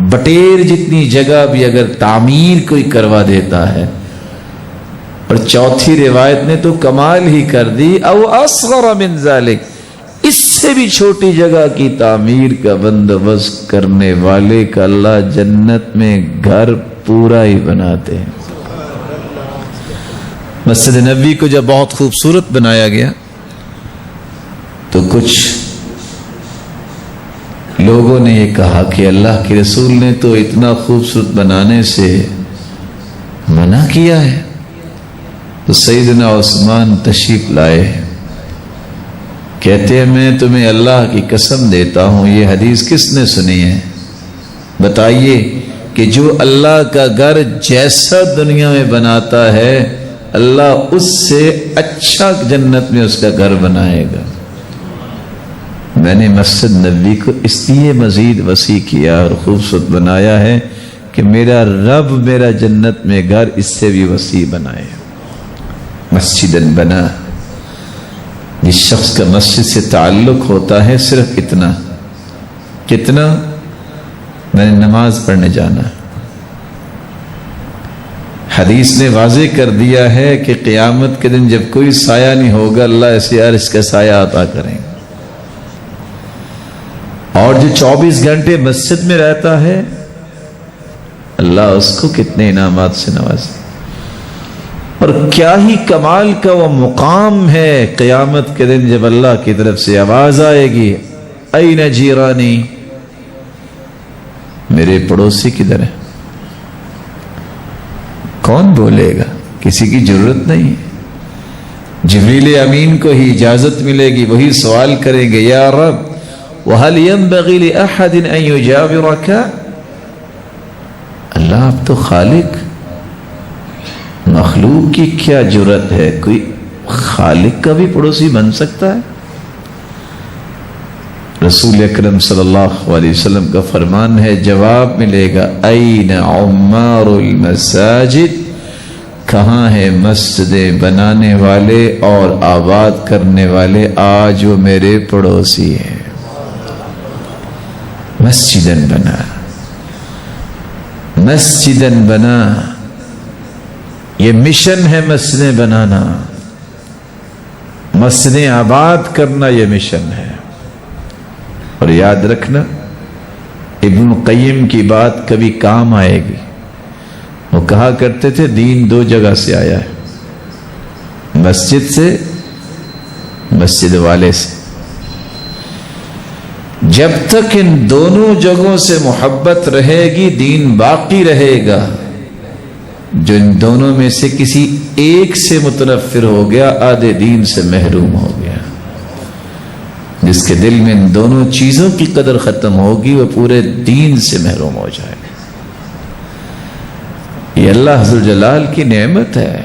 بٹیر جتنی جگہ بھی اگر تعمیر کوئی کروا دیتا ہے۔ اور چوتھی روایت نے تو کمال ہی کر دی، او اصغر من ذالک، اس سے بھی چھوٹی جگہ کی تعمیر کا بندوبست کرنے والے کا اللہ جنت میں گھر پورا ہی بناتے ہیں۔ مسجد نبوی کو جب بہت خوبصورت بنایا گیا تو کچھ لوگوں نے یہ کہا کہ اللہ کے رسول نے تو اتنا خوبصورت بنانے سے منع کیا ہے۔ تو سیدنا عثمان تشریف لائے، کہتے ہیں میں تمہیں اللہ کی قسم دیتا ہوں یہ حدیث کس نے سنی ہے؟ بتائیے کہ جو اللہ کا گھر جیسا دنیا میں بناتا ہے اللہ اس سے اچھا جنت میں اس کا گھر بنائے گا۔ میں نے مسجد نبوی کو اس لیے مزید وسیع کیا اور خوبصورت بنایا ہے کہ میرا رب میرا جنت میں گھر اس سے بھی وسیع بنائے۔ مسجد بنا، جس شخص کا مسجد سے تعلق ہوتا ہے صرف اتنا، کتنا؟ میں نے نماز پڑھنے جانا۔ حدیث نے واضح کر دیا ہے کہ قیامت کے دن جب کوئی سایہ نہیں ہوگا اللہ ایسے عرش کا سایہ عطا کریں گے۔ اور جو 24 گھنٹے مسجد میں رہتا ہے اللہ اس کو کتنے انعامات سے نوازے، اور کیا ہی کمال کا وہ مقام ہے قیامت کے دن جب اللہ کی طرف سے آواز آئے گی این جیرانی، میرے پڑوسی کدھر ہے؟ کون بولے گا؟ کسی کی ضرورت نہیں ہے۔ جبریل امین کو ہی اجازت ملے گی، وہی سوال کریں گے یا رب وَهَلْ يَنْبَغِي لِأَحَدٍ أَنْ يُجَاوِرَكَ، اللہ آپ تو خالق، مخلوق کی کیا جرت ہے کوئی خالق کا بھی پڑوسی بن سکتا ہے؟ رسول اکرم صلی اللہ علیہ وسلم کا فرمان ہے، جواب ملے گا این عمار المساجد، کہاں ہے مسجدیں بنانے والے اور آباد کرنے والے؟ آج وہ میرے پڑوسی ہیں۔ مسجدن بنا، مسجدن بنا، یہ مشن ہے مسجدیں بنانا، مسجدیں آباد کرنا یہ مشن ہے۔ اور یاد رکھنا، ابن قیم کی بات کبھی کام آئے گی۔ وہ کہا کرتے تھے دین دو جگہ سے آیا ہے، مسجد سے، مسجد والے سے۔ جب تک ان دونوں جگہوں سے محبت رہے گی دین باقی رہے گا۔ جو ان دونوں میں سے کسی ایک سے متنفر ہو گیا آدھے دین سے محروم ہو گیا۔ جس کے دل میں ان دونوں چیزوں کی قدر ختم ہوگی وہ پورے دین سے محروم ہو جائے گا۔ یہ اللہ ذوالجلال کی نعمت ہے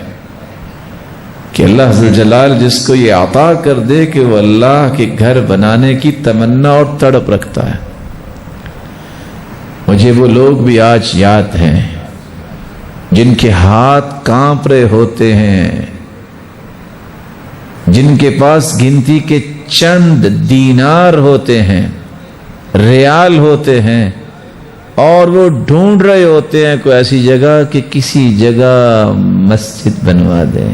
کہ اللہ ذوالجلال جس کو یہ عطا کر دے کہ وہ اللہ کے گھر بنانے کی تمنا اور تڑپ رکھتا ہے۔ مجھے وہ لوگ بھی آج یاد ہیں جن کے ہاتھ کانپ رہے ہوتے ہیں، جن کے پاس گنتی کے چند دینار ہوتے ہیں، ریال ہوتے ہیں، اور وہ ڈھونڈ رہے ہوتے ہیں کوئی ایسی جگہ کہ کسی جگہ مسجد بنوا دیں،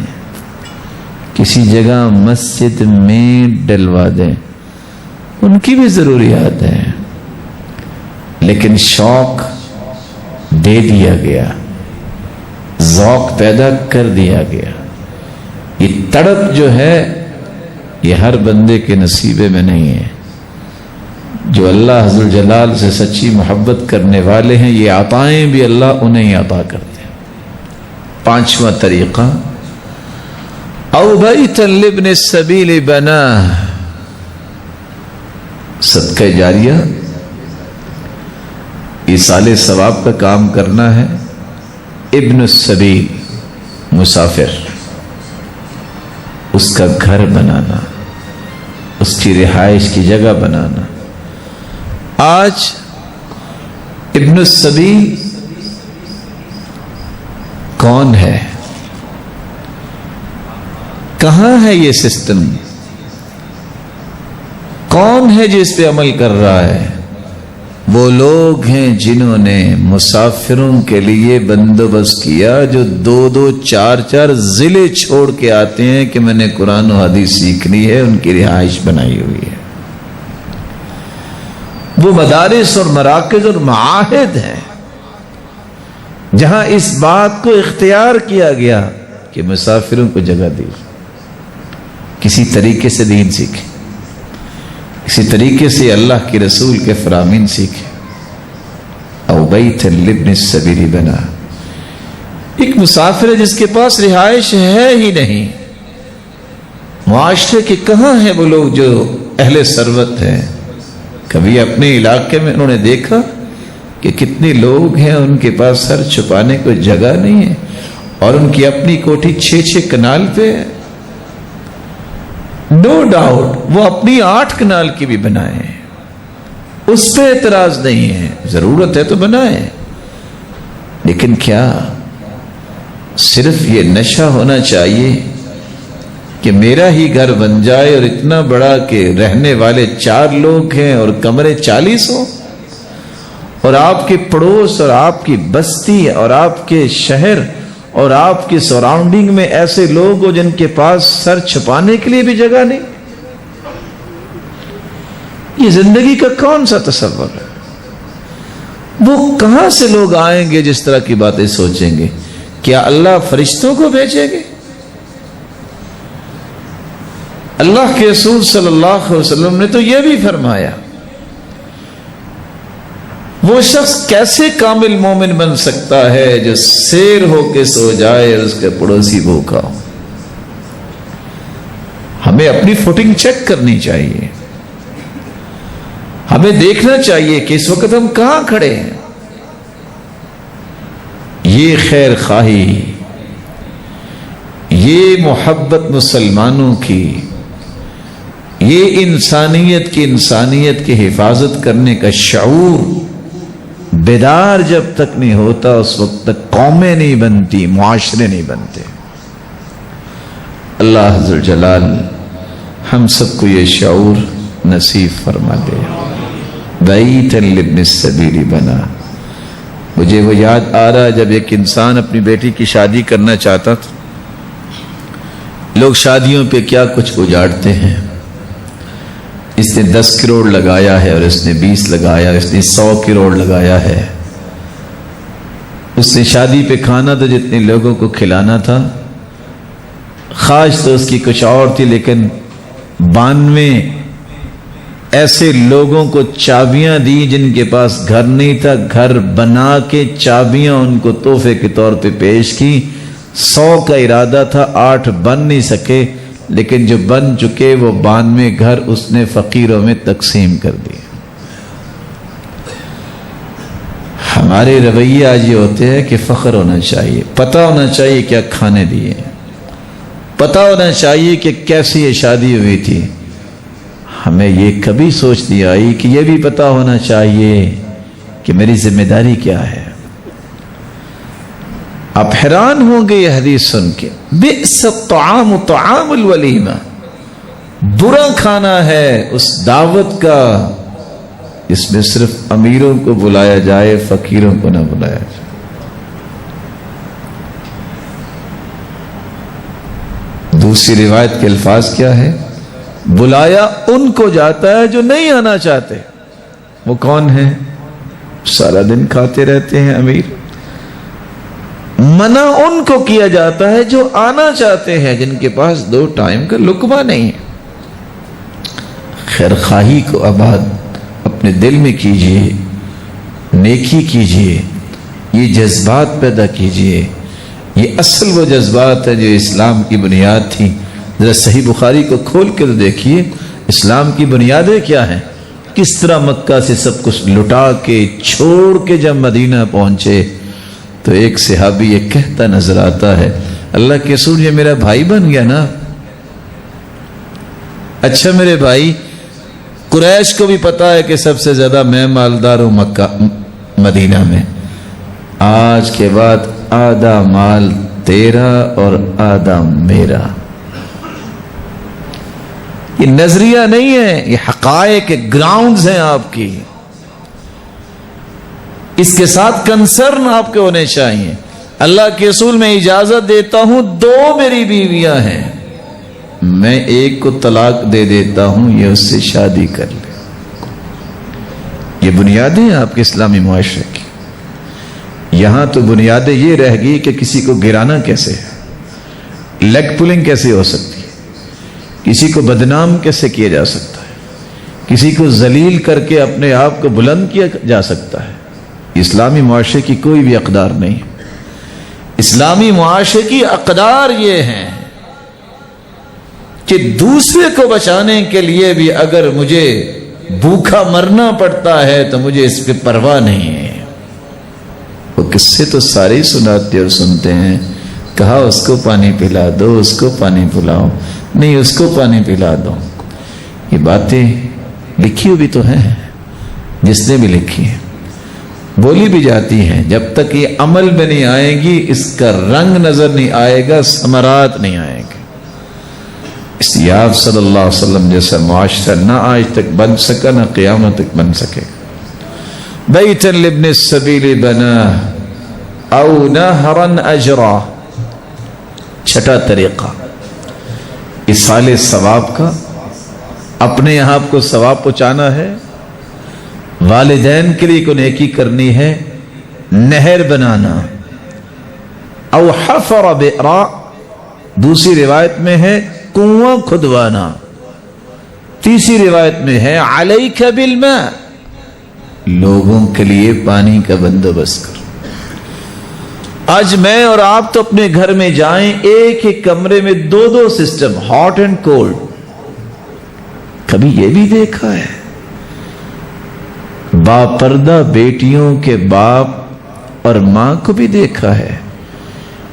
کسی جگہ مسجد میں ڈلوا دیں۔ ان کی بھی ضروریات ہیں، لیکن شوق دے دیا گیا، ذوق پیدا کر دیا گیا۔ یہ تڑپ جو ہے یہ ہر بندے کے نصیبے میں نہیں ہے۔ جو اللہ ذوالجلال سے سچی محبت کرنے والے ہیں یہ عطائیں بھی اللہ انہیں عطا کرتے ہیں۔ پانچواں طریقہ، او بیتا لابن السبیل بنا، صدقہ جاریہ، ایصال ثواب کا کام کرنا ہے۔ ابن السبیل، مسافر، اس کا گھر بنانا، اس کی رہائش کی جگہ بنانا۔ آج ابن السبیل کون ہے؟ کہاں ہے یہ سسٹم؟ کون ہے جو اس پہ عمل کر رہا ہے؟ وہ لوگ ہیں جنہوں نے مسافروں کے لیے بندوبست کیا، جو دو دو چار چار ضلع چھوڑ کے آتے ہیں کہ میں نے قرآن و حدیث سیکھنی ہے، ان کی رہائش بنائی ہوئی ہے۔ وہ مدارس اور مراکز اور معاہد ہیں جہاں اس بات کو اختیار کیا گیا کہ مسافروں کو جگہ دی، کسی طریقے سے دین سیکھیں، اسی طریقے سے اللہ کے رسول کے فرامین سیکھیں۔ او بیت لابن السبیل بنا، ایک مسافر ہے جس کے پاس رہائش ہے ہی نہیں۔ معاشرے کے کہاں ہیں وہ لوگ جو اہل ثروت ہیں؟ کبھی اپنے علاقے میں انہوں نے دیکھا کہ کتنے لوگ ہیں ان کے پاس سر چھپانے کو جگہ نہیں ہے، اور ان کی اپنی کوٹھی 6 کنال پہ ہے۔ نو ڈاؤٹ وہ اپنی 8 کنال کی بھی بنائیں، اس پہ اعتراض نہیں ہے، ضرورت ہے تو بنائیں، لیکن کیا صرف یہ نشہ ہونا چاہیے کہ میرا ہی گھر بن جائے اور اتنا بڑا کہ رہنے والے 4 لوگ ہیں اور کمرے 40 ہوں، اور آپ کے پڑوس اور آپ کی بستی اور آپ کے شہر اور آپ کی سراؤنڈنگ میں ایسے لوگ ہو جن کے پاس سر چھپانے کے لیے بھی جگہ نہیں؟ یہ زندگی کا کون سا تصور ہے؟ وہ کہاں سے لوگ آئیں گے جس طرح کی باتیں سوچیں گے؟ کیا اللہ فرشتوں کو بھیجیں گے؟ اللہ کے رسول صلی اللہ علیہ وسلم نے تو یہ بھی فرمایا، وہ شخص کیسے کامل مومن بن سکتا ہے جو سیر ہو کے سو جائے اور اس کے پڑوسی بھوکا ہو؟ ہمیں اپنی فوٹنگ چیک کرنی چاہیے، ہمیں دیکھنا چاہیے کہ اس وقت ہم کہاں کھڑے ہیں۔ یہ خیر خواہی، یہ محبت مسلمانوں کی، یہ انسانیت کی حفاظت کرنے کا شعور بیدار جب تک نہیں ہوتا، اس وقت تک قومیں نہیں بنتی، معاشرے نہیں بنتے۔ اللہ عز و جلال ہم سب کو یہ شعور نصیب فرما دے۔ بیتا لابن السبیل بنا۔ مجھے وہ یاد آ رہا جب ایک انسان اپنی بیٹی کی شادی کرنا چاہتا تھا، لوگ شادیوں پہ کیا کچھ اجاڑتے ہیں، اس نے 10 کروڑ لگایا ہے اور اس نے 20 لگایا، اس نے 100 کروڑ لگایا ہے۔ اس نے شادی پہ کھانا تو جتنے لوگوں کو کھلانا تھا، خواہش تو اس کی کچھ اور تھی، لیکن 92 ایسے لوگوں کو چابیاں دی جن کے پاس گھر نہیں تھا، گھر بنا کے چابیاں ان کو تحفے کے طور پہ پیش کی۔ 100 کا ارادہ تھا، 8 بن نہیں سکے، لیکن جو بن چکے وہ 92 گھر اس نے فقیروں میں تقسیم کر دیے۔ ہمارے رویے آج یہ ہوتے ہیں کہ فخر ہونا چاہیے، پتہ ہونا چاہیے کیا کھانے دیے، پتہ ہونا چاہیے کہ کیسی یہ شادی ہوئی تھی۔ ہمیں یہ کبھی سوچ نہیں آئی کہ یہ بھی پتہ ہونا چاہیے کہ میری ذمہ داری کیا ہے۔ آپ حیران ہوں گے یہ حدیث سن کے، بئس الطعام طعام الولیمہ، برا کھانا ہے اس دعوت کا اس میں صرف امیروں کو بلایا جائے، فقیروں کو نہ بلایا جائے۔ دوسری روایت کے الفاظ کیا ہے؟ بلایا ان کو جاتا ہے جو نہیں آنا چاہتے۔ وہ کون ہیں؟ سارا دن کھاتے رہتے ہیں امیر۔ منع ان کو کیا جاتا ہے جو آنا چاہتے ہیں، جن کے پاس 2 ٹائم کا لقمہ نہیں ہے۔ خیر خواہی کو آباد اپنے دل میں کیجئے، نیکی کیجئے، یہ جذبات پیدا کیجئے۔ یہ اصل وہ جذبات ہے جو اسلام کی بنیاد تھی۔ ذرا صحیح بخاری کو کھول کے تو دیکھیے، اسلام کی بنیادیں کیا ہیں، کس طرح مکہ سے سب کچھ لٹا کے چھوڑ کے جب مدینہ پہنچے تو ایک صحابی یہ کہتا نظر آتا ہے، اللہ کے رسول یہ میرا بھائی بن گیا نا۔ اچھا میرے بھائی، قریش کو بھی پتا ہے کہ سب سے زیادہ میں مالدار ہوں مکہ مدینہ میں، آج کے بعد آدھا مال تیرا اور آدھا میرا۔ یہ نظریہ نہیں ہے، یہ حقائق گراؤنڈز ہیں آپ کی، اس کے ساتھ کنسرن آپ کے ہونے چاہیے۔ اللہ کے رسول میں اجازت دیتا ہوں 2 میری بیویاں ہیں، میں ایک کو طلاق دے دیتا ہوں، یہ اس سے شادی کر لے۔ یہ بنیادیں ہیں آپ کے اسلامی معاشرے کی۔ یہاں تو بنیادیں یہ رہ گئی کہ کسی کو گرانا کیسے ہے، لیگ پولنگ کیسے ہو سکتی ہے، کسی کو بدنام کیسے کیا جا سکتا ہے، کسی کو ذلیل کر کے اپنے آپ کو بلند کیا جا سکتا ہے۔ اسلامی معاشرے کی کوئی بھی اقدار نہیں۔ اسلامی معاشرے کی اقدار یہ ہیں کہ دوسرے کو بچانے کے لیے بھی اگر مجھے بھوکا مرنا پڑتا ہے تو مجھے اس پہ پرواہ نہیں ہے۔ وہ قصے تو سارے ہی سناتے اور سنتے ہیں، کہا اس کو پانی پلا دو، اس کو پانی پلاؤ، نہیں اس کو پانی پلا دو۔ یہ باتیں لکھی ہوئی تو ہیں، جس نے بھی لکھی ہے، بولی بھی جاتی ہیں، جب تک یہ عمل میں نہیں آئے گی اس کا رنگ نظر نہیں آئے گا، ثمرات نہیں آئے گا۔ اس لیے آپ صلی اللہ علیہ وسلم جیسا معاشرہ نہ آج تک بن سکا، نہ قیامت تک بن سکے گا۔ بیتا لابن السبیل بنا او نہرا اجرا، چھٹا طریقہ ایصال ثواب کا، اپنے یہاں آپ کو ثواب پہنچانا ہے، والدین کے لیے کو نیکی کرنی ہے، نہر بنانا۔ او حفر بئرا، دوسری روایت میں ہے کنواں کھدوانا، تیسری روایت میں ہے علیک بالماء، لوگوں کے لیے پانی کا بندوبست کر۔ آج میں اور آپ تو اپنے گھر میں جائیں، ایک ہی کمرے میں 2 سسٹم، ہاٹ اینڈ کولڈ۔ کبھی یہ بھی دیکھا ہے باپردہ بیٹیوں کے باپ اور ماں کو بھی دیکھا ہے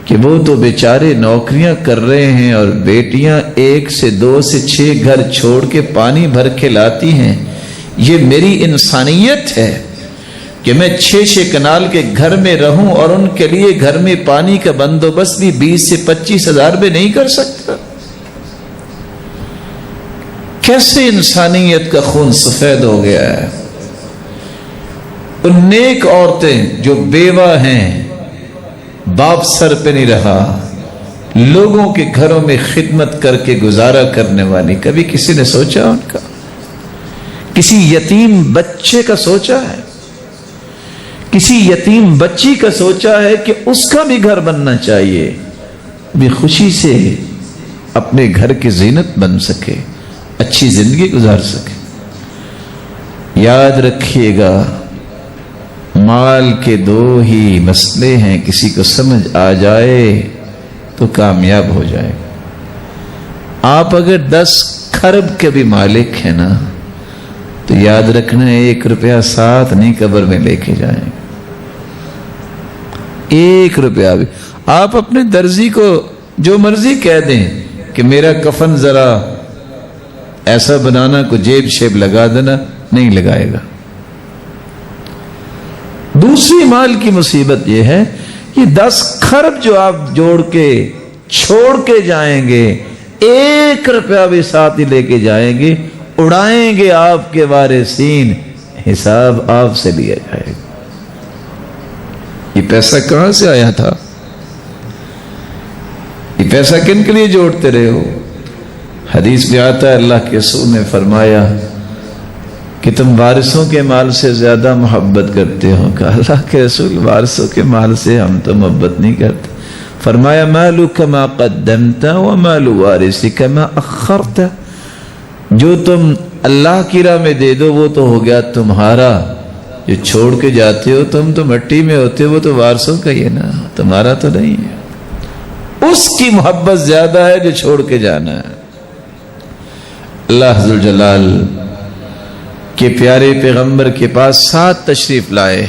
کہ وہ تو بیچارے نوکریاں کر رہے ہیں اور بیٹیاں 1 سے 2 سے 6 گھر چھوڑ کے پانی بھر کے لاتی ہیں. یہ میری انسانیت ہے کہ میں 6 کنال کے گھر میں رہوں اور ان کے لیے گھر میں پانی کا بندوبست بھی 20 سے 25 ہزار میں نہیں کر سکتا. کیسے انسانیت کا خون سفید ہو گیا ہے. ان نیک عورتیں جو بیوہ ہیں، باپ سر پہ نہیں رہا، لوگوں کے گھروں میں خدمت کر کے گزارا کرنے والی، کبھی کسی نے سوچا ان کا؟ کسی یتیم بچے کا سوچا ہے؟ کسی یتیم بچی کا سوچا ہے کہ اس کا بھی گھر بننا چاہیے، بھی خوشی سے اپنے گھر کی زینت بن سکے، اچھی زندگی گزار سکے؟ یاد رکھیے گا، مال کے 2 ہی مسئلے ہیں، کسی کو سمجھ آ جائے تو کامیاب ہو جائے گا. آپ اگر 10 کھرب کے بھی مالک ہیں نا تو یاد رکھنا 1 روپیہ ساتھ نہیں قبر میں لے کے جائیں. 1 روپیہ بھی. آپ اپنے درزی کو جو مرضی کہہ دیں کہ میرا کفن ذرا ایسا بنانا، کو جیب شیب لگا دینا، نہیں لگائے گا. دوسری مال کی مصیبت یہ ہے، یہ 10 کھرب جو آپ جوڑ کے چھوڑ کے جائیں گے، 1 روپیہ بھی ساتھ ہی لے کے جائیں گے، اڑائیں گے آپ کے وارثین، حساب آپ سے لیا جائے گا. یہ پیسہ کہاں سے آیا تھا؟ یہ پیسہ کن کے لیے جوڑتے رہے ہو؟ حدیث میں آتا ہے، اللہ کے رسول نے فرمایا کہ تم وارثوں کے مال سے زیادہ محبت کرتے ہو. کہا اللہ کے رسول، وارثوں کے مال سے ہم تو محبت نہیں کرتے. فرمایا مالک ما قدمت ومال وارثک ما اخرت. جو تم اللہ کی راہ میں دے دو وہ تو ہو گیا تمہارا، جو چھوڑ کے جاتے ہو تم تو مٹی میں ہوتے ہو، وہ تو وارثوں کا ہی ہے نا، تمہارا تو نہیں ہے. اس کی محبت زیادہ ہے جو چھوڑ کے جانا ہے. اللہ ذوالجلال کہ پیارے پیغمبر کے پاس 7 تشریف لائے.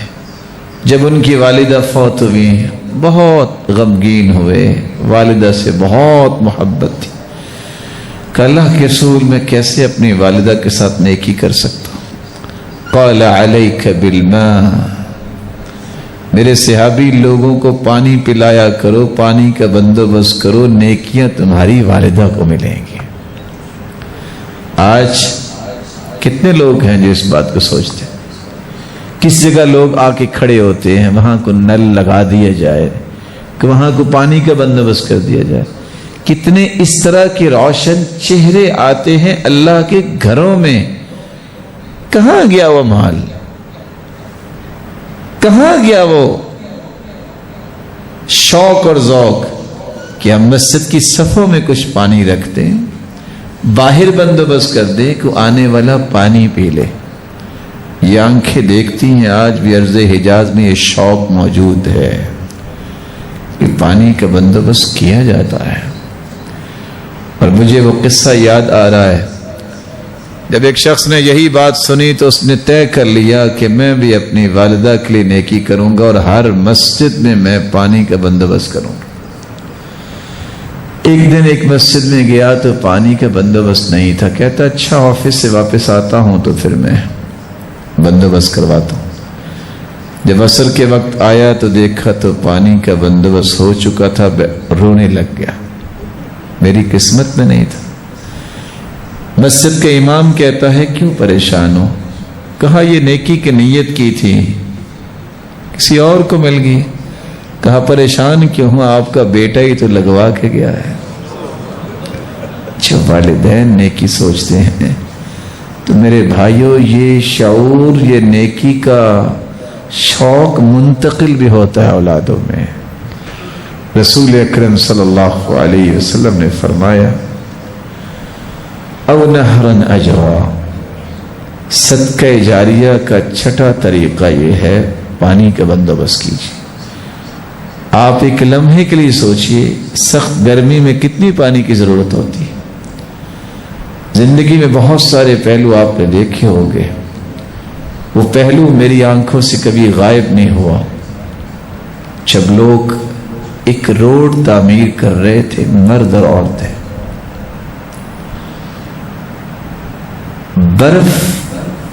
جب ان کی والدہ فوت ہوئی بہت غمگین ہوئے، والدہ سے بہت محبت تھی. کہ اللہ کے رسول میں کیسے اپنی والدہ کے ساتھ نیکی کر سکتا ہوں؟ قال علیک بالماء. میرے صحابی لوگوں کو پانی پلایا کرو، پانی کا بندوبست کرو، نیکیاں تمہاری والدہ کو ملیں گی. آج کتنے لوگ ہیں جو اس بات کو سوچتے ہیں؟ کس جگہ لوگ آ کے کھڑے ہوتے ہیں، وہاں کو نل لگا دیا جائے، کہ وہاں کو پانی کا بندوبست کر دیا جائے. کتنے اس طرح کے روشن چہرے آتے ہیں اللہ کے گھروں میں. کہاں گیا وہ مال؟ کہاں گیا وہ شوق اور ذوق کہ ہم مسجد کی صفوں میں کچھ پانی رکھتے ہیں، باہر بندوبست کر دیں کہ آنے والا پانی پی لے. یہ آنکھیں دیکھتی ہیں آج بھی ارض حجاز میں یہ شوق موجود ہے کہ پانی کا بندوبست کیا جاتا ہے. اور مجھے وہ قصہ یاد آ رہا ہے، جب ایک شخص نے یہی بات سنی تو اس نے طے کر لیا کہ میں بھی اپنی والدہ کے لیے نیکی کروں گا اور ہر مسجد میں میں پانی کا بندوبست کروں گا. ایک دن ایک مسجد میں گیا تو پانی کا بندوبست نہیں تھا. کہتا اچھا آفس سے واپس آتا ہوں تو پھر میں بندوبست کرواتا ہوں. جب عصر کے وقت آیا تو دیکھا تو پانی کا بندوبست ہو چکا تھا. رونے لگ گیا، میری قسمت میں نہیں تھا. مسجد کا امام کہتا ہے کیوں پریشان ہو؟ کہا یہ نیکی کی نیت کی تھی، کسی اور کو مل گئی. کہا پریشان کیوں ہوں، آپ کا بیٹا ہی تو لگوا کے گیا ہے. جو والدین نیکی سوچتے ہیں تو میرے بھائیوں یہ شعور، یہ نیکی کا شوق منتقل بھی ہوتا ہے اولادوں میں. رسول اکرم صلی اللہ علیہ وسلم نے فرمایا او نہرن اجرا. صدقہ جاریہ کا چھٹا طریقہ یہ ہے پانی کا بندوبست کیجیے. آپ ایک لمحے کے لیے سوچئے سخت گرمی میں کتنی پانی کی ضرورت ہوتی ہے. زندگی میں بہت سارے پہلو آپ نے دیکھے ہوں گے، وہ پہلو میری آنکھوں سے کبھی غائب نہیں ہوا. جب لوگ ایک روڈ تعمیر کر رہے تھے، مرد اور عورتیں. برف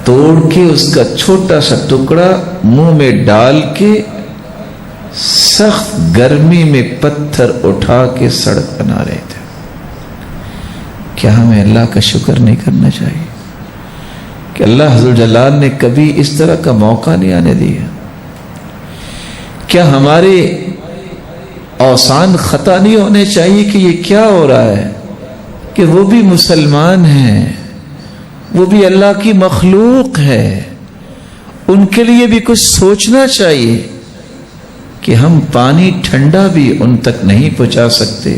توڑ کے اس کا چھوٹا سا ٹکڑا منہ میں ڈال کے سخت گرمی میں پتھر اٹھا کے سڑک بنا رہے تھے. کیا ہمیں اللہ کا شکر نہیں کرنا چاہیے کہ اللہ عز و جلال نے کبھی اس طرح کا موقع نہیں آنے دیا؟ کیا ہمارے اوسان خطا نہیں ہونے چاہیے کہ یہ کیا ہو رہا ہے کہ وہ بھی مسلمان ہیں، وہ بھی اللہ کی مخلوق ہے، ان کے لیے بھی کچھ سوچنا چاہیے کہ ہم پانی ٹھنڈا بھی ان تک نہیں پہنچا سکتے،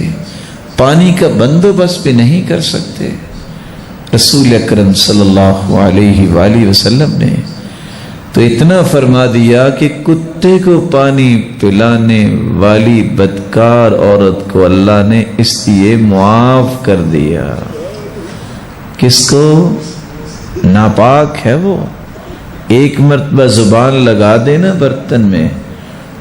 پانی کا بندوبست بھی نہیں کر سکتے. رسول اکرم صلی اللہ علیہ وآلہ وسلم نے تو اتنا فرما دیا کہ کتے کو پانی پلانے والی بدکار عورت کو اللہ نے اس لیے معاف کر دیا. کس کو؟ ناپاک ہے وہ. ایک مرتبہ زبان لگا دے نا برتن میں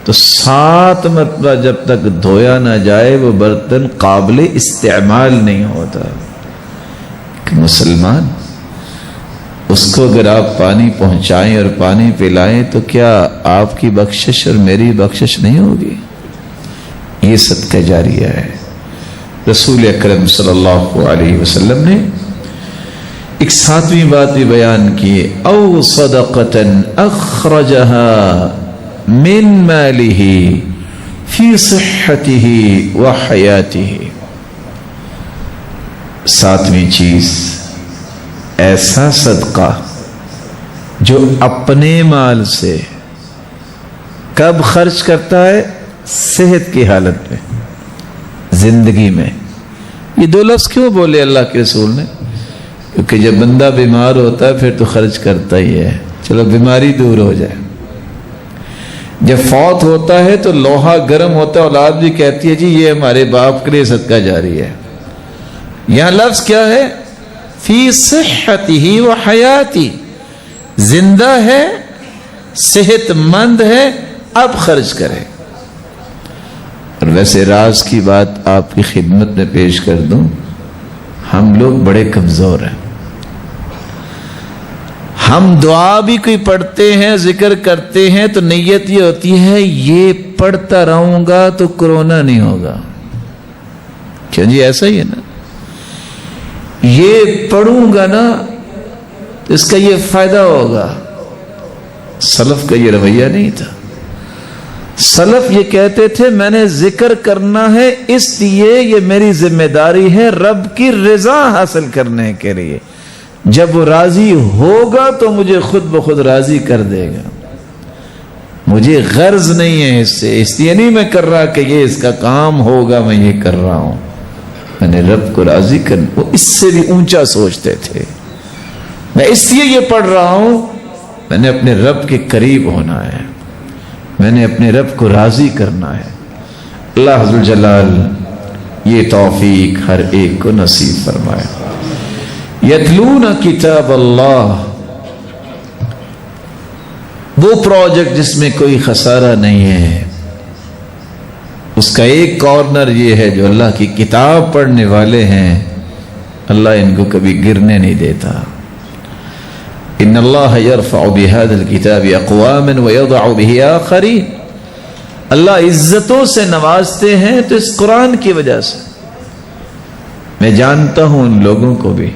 تو 7 مرتبہ جب تک دھویا نہ جائے وہ برتن قابل استعمال نہیں ہوتا. کہ مسلمان اس کو اگر آپ پانی پہنچائیں اور پانی پلائیں تو کیا آپ کی بخشش اور میری بخشش نہیں ہوگی؟ یہ صدقہ جاریہ ہے. رسول اکرم صلی اللہ علیہ وسلم نے ایک 7ویں بات بھی بیان کی، او صدقۃ اخرجها من ماله فی صحته وحیاته. 7ویں چیز، ایسا صدقہ جو اپنے مال سے کب خرچ کرتا ہے؟ صحت کی حالت میں، زندگی میں. یہ 2 لفظ کیوں بولے اللہ کے رسول نے؟ کیونکہ جب بندہ بیمار ہوتا ہے پھر تو خرچ کرتا ہی ہے، چلو بیماری دور ہو جائے. جب فوت ہوتا ہے تو لوہا گرم ہوتا ہے، اولاد بھی کہتی ہے جی یہ ہمارے باپ کے لیے صدقہ جاری ہے. یہاں لفظ کیا ہے؟ فی صحتہ و حیاتی، زندہ ہے، صحت مند ہے، اب خرچ کرے. اور ویسے راز کی بات آپ کی خدمت میں پیش کر دوں، ہم لوگ بڑے کمزور ہیں. ہم دعا بھی کوئی پڑھتے ہیں، ذکر کرتے ہیں تو نیت یہ ہوتی ہے یہ پڑھتا رہوں گا تو کرونا نہیں ہوگا. کیوں جی؟ ایسا ہی ہے نا، یہ پڑھوں گا نا تو اس کا یہ فائدہ ہوگا. سلف کا یہ رویہ نہیں تھا. سلف یہ کہتے تھے میں نے ذکر کرنا ہے اس لیے یہ میری ذمہ داری ہے رب کی رضا حاصل کرنے کے لیے، جب وہ راضی ہوگا تو مجھے خود بخود راضی کر دے گا. مجھے غرض نہیں ہے اس لیے نہیں میں کر رہا کہ یہ اس کا کام ہوگا میں یہ کر رہا ہوں. میں نے رب کو راضی کرنا. وہ اس سے بھی اونچا سوچتے تھے. میں اس لیے یہ پڑھ رہا ہوں، میں نے اپنے رب کے قریب ہونا ہے، میں نے اپنے رب کو راضی کرنا ہے. اللہ عز و جلال یہ توفیق ہر ایک کو نصیب فرمائے. یتلون کتاب اللہ، وہ پروجیکٹ جس میں کوئی خسارہ نہیں ہے. اس کا ایک کارنر یہ ہے جو اللہ کی کتاب پڑھنے والے ہیں اللہ ان کو کبھی گرنے نہیں دیتا. ان اللہ یرفع بهذا الكتاب اقواما ويضع به آخرین. اللہ عزتوں سے نوازتے ہیں تو اس قرآن کی وجہ سے. میں جانتا ہوں ان لوگوں کو بھی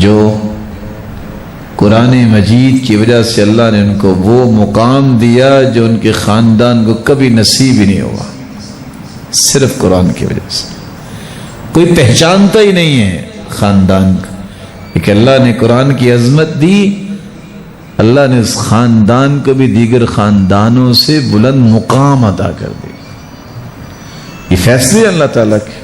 جو قرآن مجید کی وجہ سے اللہ نے ان کو وہ مقام دیا جو ان کے خاندان کو کبھی نصیب ہی نہیں ہوا. صرف قرآن کی وجہ سے کوئی پہچانتا ہی نہیں ہے خاندان کا کہ اللہ نے قرآن کی عظمت دی. اللہ نے اس خاندان کو بھی دیگر خاندانوں سے بلند مقام عطا کر دی. یہ فیصلے اللہ تعالیٰ کے.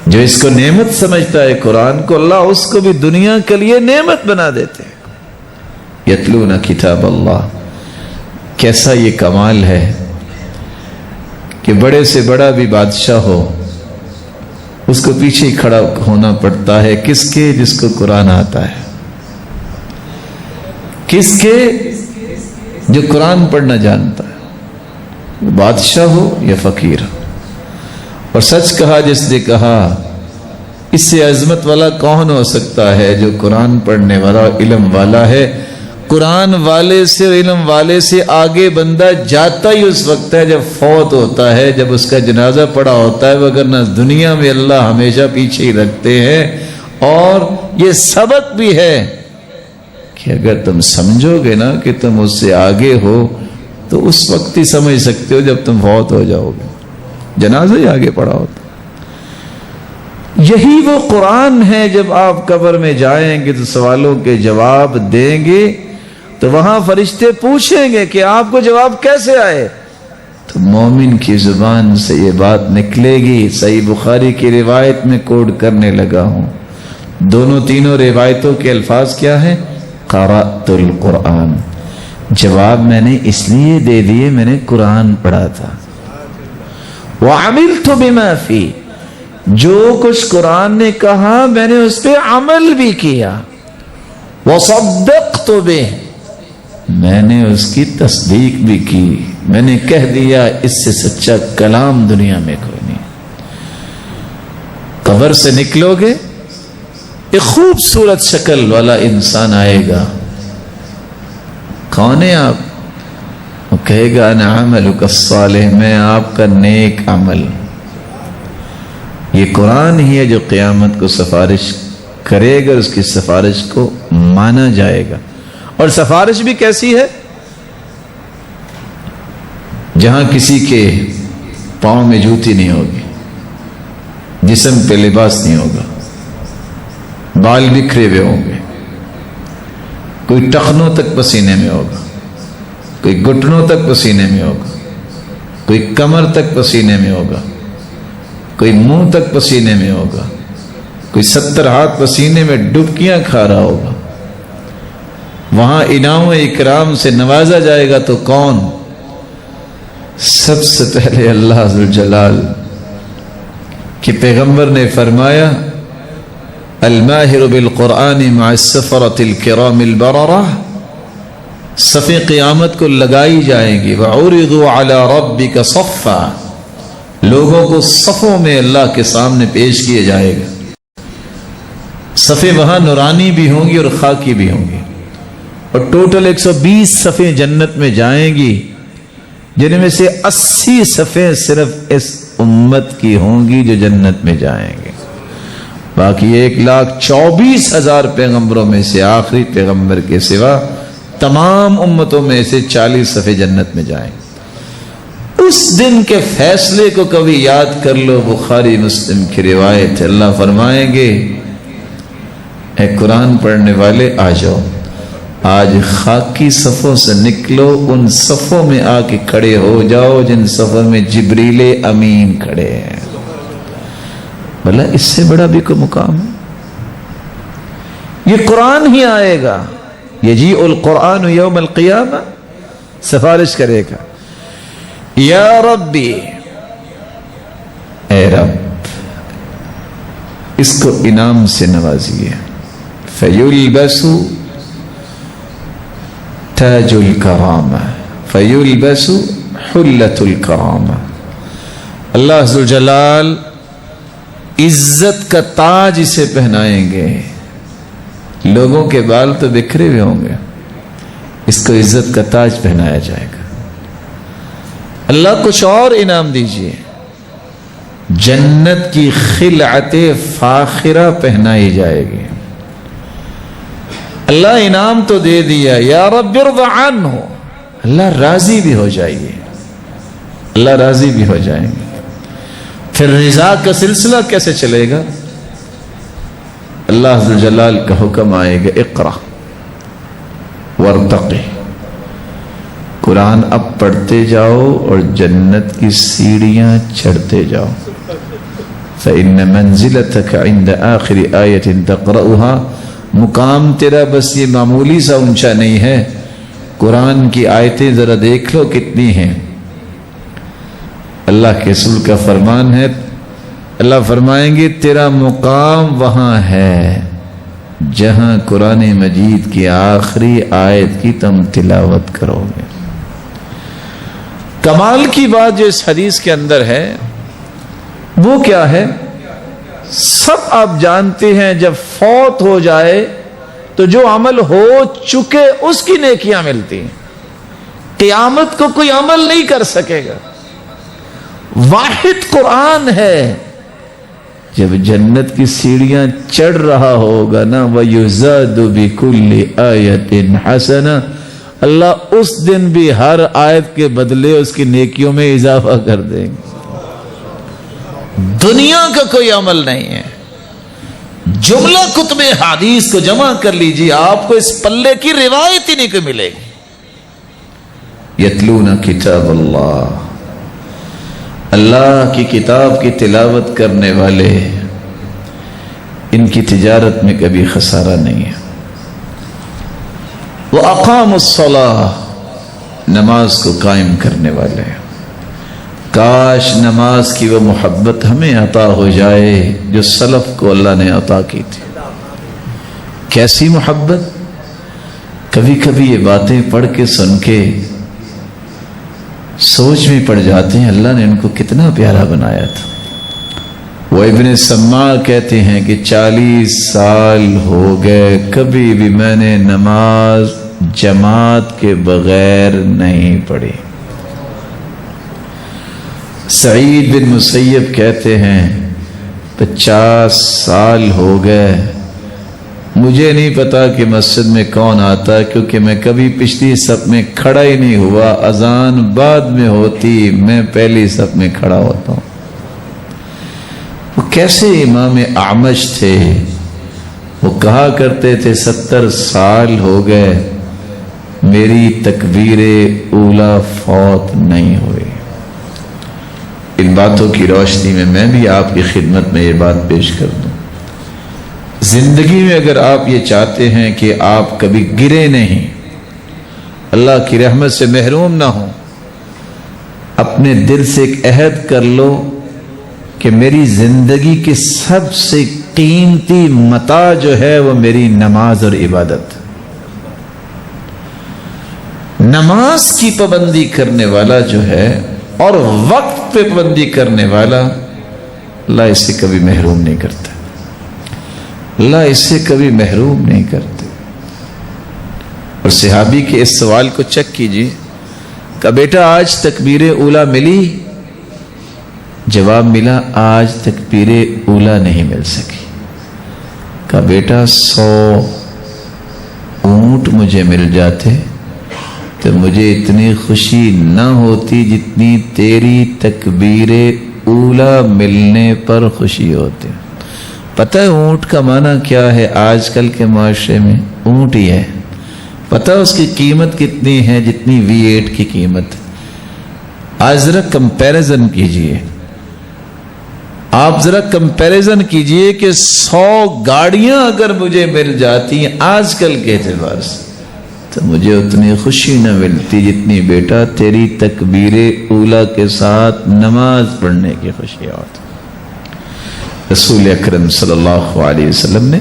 جو اس کو نعمت سمجھتا ہے قرآن کو، اللہ اس کو بھی دنیا کے لیے نعمت بنا دیتے ہیں. یتلون کتاب اللہ. کیسا یہ کمال ہے کہ بڑے سے بڑا بھی بادشاہ ہو اس کو پیچھے کھڑا ہونا پڑتا ہے. کس کے؟ جس کو قرآن آتا ہے. کس کے؟ جو قرآن پڑھنا جانتا ہے. بادشاہ ہو یا فقیر. اور سچ کہا جس نے کہا اس سے عظمت والا کون ہو سکتا ہے جو قرآن پڑھنے والا علم والا ہے. قرآن والے سے اور علم والے سے آگے بندہ جاتا ہی اس وقت ہے جب فوت ہوتا ہے, جب اس کا جنازہ پڑا ہوتا ہے, وگرنہ دنیا میں اللہ ہمیشہ پیچھے ہی رکھتے ہیں. اور یہ سبق بھی ہے کہ اگر تم سمجھو گے نا کہ تم اس سے آگے ہو تو اس وقت ہی سمجھ سکتے ہو جب تم فوت ہو جاؤ گے, جنازہ ہی آگے پڑا ہوتا. یہی وہ قرآن ہے. جب آپ قبر میں جائیں گے تو سوالوں کے جواب دیں گے تو وہاں فرشتے پوچھیں گے کہ آپ کو جواب کیسے آئے, تو مومن کی زبان سے یہ بات نکلے گی. صحیح بخاری کی روایت میں کوڈ کرنے لگا ہوں, دونوں تینوں روایتوں کے الفاظ کیا ہیں؟ قرأت القرآن. جواب میں نے اس لیے دے دیے میں نے قرآن پڑھا تھا. وعملت بما فی, جو کچھ قرآن نے کہا میں نے اس پہ عمل بھی کیا. وصدقت بہ, میں نے اس کی تصدیق بھی کی. میں نے کہہ دیا اس سے سچا کلام دنیا میں کوئی نہیں. قبر سے نکلو گے ایک خوبصورت شکل والا انسان آئے گا. کون ہے آپ؟ وہ کہے گا انا عملک الصالح, میں آپ کا نیک عمل. یہ قرآن ہی ہے جو قیامت کو سفارش کرے گا, اس کی سفارش کو مانا جائے گا. اور سفارش بھی کیسی ہے؟ جہاں کسی کے پاؤں میں جوتی نہیں ہوگی, جسم پہ لباس نہیں ہوگا, بال بکھرے ہوئے ہوں گے, کوئی ٹخنوں تک پسینے میں ہوگا, کوئی گھٹنوں تک پسینے میں ہوگا, کوئی کمر تک پسینے میں ہوگا, کوئی منہ تک پسینے میں ہوگا, کوئی 70 ہاتھ پسینے میں ڈبکیاں کھا رہا ہوگا. وہاں انعام و اکرام سے نوازا جائے گا تو کون؟ سب سے پہلے اللہ ذوالجلال کہ پیغمبر نے فرمایا الماہر بالقرآن مع السفرۃ الکرام البررہ, صفیں قیامت کو لگائی جائیں گی. وعرضوا علی ربک صفا, لوگوں کو صفوں میں اللہ کے سامنے پیش کیے جائے گا. صفیں وہاں نورانی بھی ہوں گی اور خاکی بھی ہوں گی, اور ٹوٹل 120 صفیں جنت میں جائیں گی, جن میں سے 80 صفیں صرف اس امت کی ہوں گی جو جنت میں جائیں گے. باقی 1,24,000 پیغمبروں میں سے آخری پیغمبر کے سوا تمام امتوں میں سے 40 صفیں جنت میں جائیں گے. اس دن کے فیصلے کو کبھی یاد کر لو. بخاری مسلم کی روایت ہے, اللہ فرمائیں گے اے قرآن پڑھنے والے آ جاؤ, آج خاکی صفوں سے نکلو, ان صفوں میں آ کے کھڑے ہو جاؤ جن صفوں میں جبریل امین کھڑے ہیں. بھلا اس سے بڑا بھی کوئی مقام ہے؟ یہ قرآن ہی آئے گا. یجیء القرآن یوم القیامہ, سفارش کرے گا یا ربی, اے رب اس کو انعام سے نوازیے. فیلبس تاج الکرامہ, فیلبس حلۃ الکرامہ. اللہ ذوالجلال عزت کا تاج اسے پہنائیں گے. لوگوں کے بال تو بکھرے ہوئے ہوں گے, اس کو عزت کا تاج پہنایا جائے گا. اللہ کچھ اور انعام دیجئے, جنت کی خلعت فاخرہ پہنائی جائے گی. اللہ انعام تو دے دیا, یا رب ارض عنہ, اللہ راضی بھی ہو جائیے, اللہ راضی بھی ہو جائیں گے. پھر رضا کا سلسلہ کیسے چلے گا؟ اللہ ذوالجلال کا حکم آئے گا اقرا وارتقی, قرآن اب پڑھتے جاؤ اور جنت کی سیڑھیاں چڑھتے جاؤ. فإن منزلتك عند آخر آیت تقرأها, مقام تیرا بس یہ معمولی سا اونچا نہیں ہے. قرآن کی آیتیں ذرا دیکھ لو کتنی ہیں. اللہ کے رسول کا فرمان ہے, اللہ فرمائیں گے تیرا مقام وہاں ہے جہاں قرآن مجید کی آخری آیت کی تم تلاوت کرو گے. کمال کی بات جو اس حدیث کے اندر ہے وہ کیا ہے؟ سب آپ جانتے ہیں جب فوت ہو جائے تو جو عمل ہو چکے اس کی نیکیاں ملتی ہیں. قیامت کو کوئی عمل نہیں کر سکے گا. واحد قرآن ہے. جب جنت کی سیڑھیاں چڑھ رہا ہوگا نا وَيُزَادُ بِكُلِّ آیَةٍ حَسَنَةٍ، اللہ اس دن بھی ہر آیت کے بدلے اس کی نیکیوں میں اضافہ کر دیں گے. دنیا کا کوئی عمل نہیں ہے. جملہ کتب حدیث کو جمع کر لیجیے، آپ کو اس پلے کی روایت ہی نہیں کوئی ملے گی. یتلون کتاب اللہ، اللہ کی کتاب کی تلاوت کرنے والے، ان کی تجارت میں کبھی خسارہ نہیں ہے. وَأَقَامُوا الصَّلَاةَ، نماز کو قائم کرنے والے. کاش نماز کی وہ محبت ہمیں عطا ہو جائے جو سلف کو اللہ نے عطا کی تھی. کیسی محبت؟ کبھی کبھی یہ باتیں پڑھ کے سن کے سوچ میں پڑ جاتے ہیں اللہ نے ان کو کتنا پیارا بنایا تھا. وہ ابن سماع کہتے ہیں کہ 40 سال ہو گئے کبھی بھی میں نے نماز جماعت کے بغیر نہیں پڑھی. سعید بن مسیب کہتے ہیں 50 سال ہو گئے مجھے نہیں پتا کہ مسجد میں کون آتا، کیونکہ میں کبھی پچھلی صف میں کھڑا ہی نہیں ہوا. اذان بعد میں ہوتی، میں پہلی صف میں کھڑا ہوتا ہوں. وہ کیسے امام اعمش تھے، وہ کہا کرتے تھے 70 سال ہو گئے میری تکبیر اولا فوت نہیں ہوئی. ان باتوں کی روشنی میں میں بھی آپ کی خدمت میں یہ بات پیش کر دوں. زندگی میں اگر آپ یہ چاہتے ہیں کہ آپ کبھی گرے نہیں، اللہ کی رحمت سے محروم نہ ہوں، اپنے دل سے ایک عہد کر لو کہ میری زندگی کی سب سے قیمتی متاع جو ہے وہ میری نماز اور عبادت. نماز کی پابندی کرنے والا جو ہے اور وقت پہ پابندی کرنے والا، اللہ اسے کبھی محروم نہیں کرتا. اللہ اسے کبھی محروم نہیں کرتے. اور صحابی کے اس سوال کو چیک کیجیے کہ بیٹا آج تکبیر اولا ملی؟ جواب ملا آج تکبیر اولا نہیں مل سکی. کہا بیٹا 100 اونٹ مجھے مل جاتے تو مجھے اتنی خوشی نہ ہوتی جتنی تیری تکبیر اولا ملنے پر خوشی ہوتی. پتہ ہے اونٹ کا معنی کیا ہے آج کل کے معاشرے میں؟ اونٹ ہی ہے. پتہ اس کی قیمت کتنی ہے؟ جتنی V8 کی قیمت. آج ذرا کمپیریزن کیجئے، آپ ذرا کمپیریزن کیجئے کہ 100 گاڑیاں اگر مجھے مل جاتی ہیں آج کل کے اعتبار سے تو مجھے اتنی خوشی نہ ملتی جتنی بیٹا تیری تکبیر اولا کے ساتھ نماز پڑھنے کی خوشی ہوتی. رسول اکرم صلی اللہ علیہ وسلم نے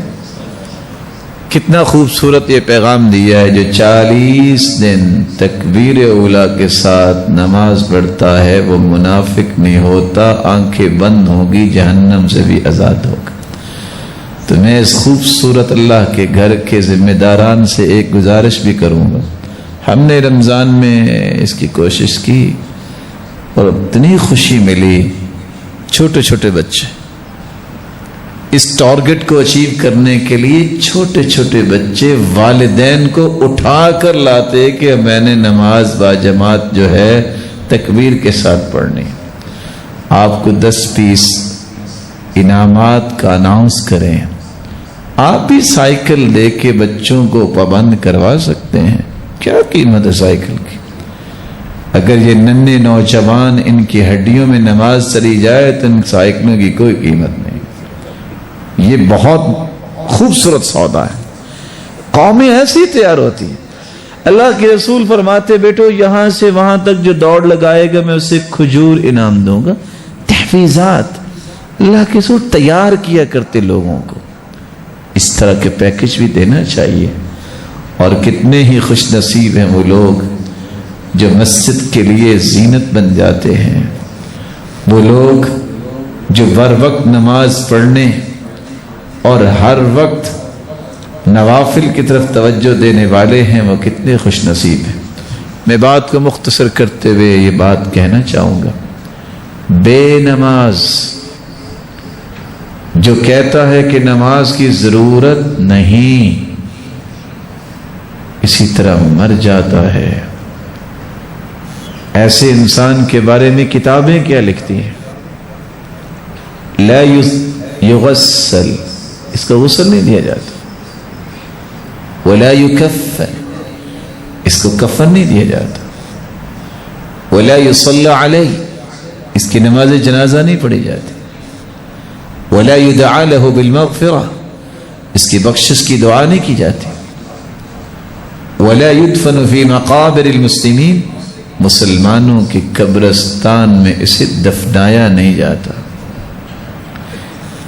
کتنا خوبصورت یہ پیغام دیا ہے، جو 40 دن تکبیر اولا کے ساتھ نماز پڑھتا ہے وہ منافق نہیں ہوتا، آنکھیں بند ہوگی، جہنم سے بھی آزاد ہوگا. تو میں اس خوبصورت اللہ کے گھر کے ذمہ داران سے ایک گزارش بھی کروں گا. ہم نے رمضان میں اس کی کوشش کی اور اتنی خوشی ملی. چھوٹے چھوٹے بچے اس ٹارگٹ کو اچیو کرنے کے لیے چھوٹے چھوٹے بچے والدین کو اٹھا کر لاتے کہ میں نے نماز با جماعت جو ہے تکبیر کے ساتھ پڑھنی. آپ کو 10 پیس انعامات کا اناؤنس کریں. آپ بھی سائیکل دے کے بچوں کو پابند کروا سکتے ہیں. کیا قیمت ہے سائیکل کی؟ اگر یہ ننھے نوجوان ان کی ہڈیوں میں نماز چلی جائے تو ان سائیکلوں کی کوئی قیمت نہیں. یہ بہت خوبصورت سودا ہے. قومیں ایسی تیار ہوتی ہیں. اللہ کے رسول فرماتے بیٹو یہاں سے وہاں تک جو دوڑ لگائے گا میں اسے کھجور انعام دوں گا. تحفیظات اللہ کے رسول تیار کیا کرتے لوگوں کو. اس طرح کے پیکج بھی دینا چاہیے. اور کتنے ہی خوش نصیب ہیں وہ لوگ جو مسجد کے لیے زینت بن جاتے ہیں، وہ لوگ جو بر وقت نماز پڑھنے اور ہر وقت نوافل کی طرف توجہ دینے والے ہیں، وہ کتنے خوش نصیب ہیں۔ میں بات کو مختصر کرتے ہوئے یہ بات کہنا چاہوں گا، بے نماز جو کہتا ہے کہ نماز کی ضرورت نہیں، اسی طرح مر جاتا ہے۔ ایسے انسان کے بارے میں کتابیں کیا لکھتی ہیں؟ لا یغسل، اس کو غسل نہیں دیا جاتا، ولا یکفن، اس کو کفن نہیں دیا جاتا، ولا یصلی علیہ، اس کی نماز جنازہ نہیں پڑھی جاتی، ولا یدعا لہ بالمغفرہ، اس کی بخشش کی دعا نہیں کی جاتی، ولا يدفن في مقابر المسلمین، مسلمانوں کی قبرستان میں اسے دفنایا نہیں جاتا۔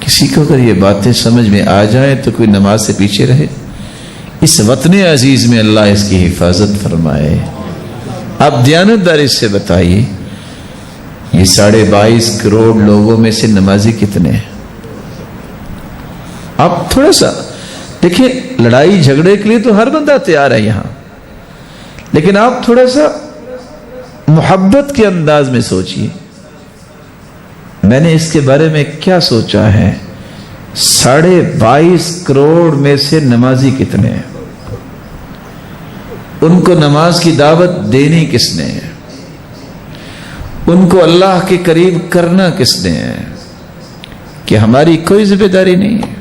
کسی کو اگر یہ باتیں سمجھ میں آ جائیں تو کوئی نماز سے پیچھے رہے۔ اس وطن عزیز میں اللہ اس کی حفاظت فرمائے۔ اب دیانتداری سے بتائیے، یہ 22.5 کروڑ لوگوں میں سے نمازی کتنے ہیں؟ اب تھوڑا سا دیکھیں، لڑائی جھگڑے کے لیے تو ہر بندہ تیار ہے یہاں، لیکن آپ تھوڑا سا محبت کے انداز میں سوچئے۔ میں نے اس کے بارے میں کیا سوچا ہے، 22.5 کروڑ میں سے نمازی کتنے ہیں؟ ان کو نماز کی دعوت دینی کس نے ہے؟ ان کو اللہ کے قریب کرنا کس نے ہے؟ کہ ہماری کوئی ذمہ داری نہیں ہے؟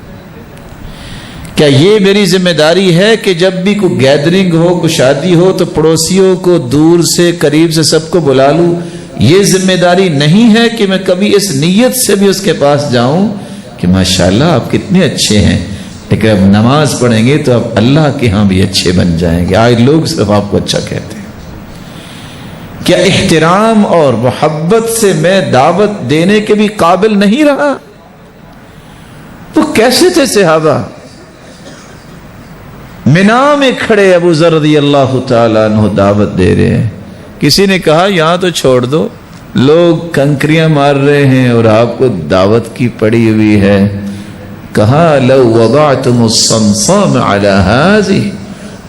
کیا یہ میری ذمہ داری ہے کہ جب بھی کوئی گیدرنگ ہو، کوئی شادی ہو تو پڑوسیوں کو دور سے قریب سے سب کو بلا لوں؟ یہ ذمہ داری نہیں ہے کہ میں کبھی اس نیت سے بھی اس کے پاس جاؤں کہ ماشاءاللہ آپ کتنے اچھے ہیں، لیکن اب نماز پڑھیں گے تو اب اللہ کے ہاں بھی اچھے بن جائیں گے۔ آج لوگ صرف آپ کو اچھا کہتے ہیں۔ کیا احترام اور محبت سے میں دعوت دینے کے بھی قابل نہیں رہا؟ تو کیسے تھے صحابہ؟ منا میں کھڑے ابو ذر رضی اللہ تعالیٰ عنہ دعوت دے رہے ہیں، کسی نے کہا یہاں تو چھوڑ دو، لوگ کنکریاں مار رہے ہیں اور آپ کو دعوت کی پڑی ہوئی ہے۔ کہا لو وضعتم الصمصام على هذه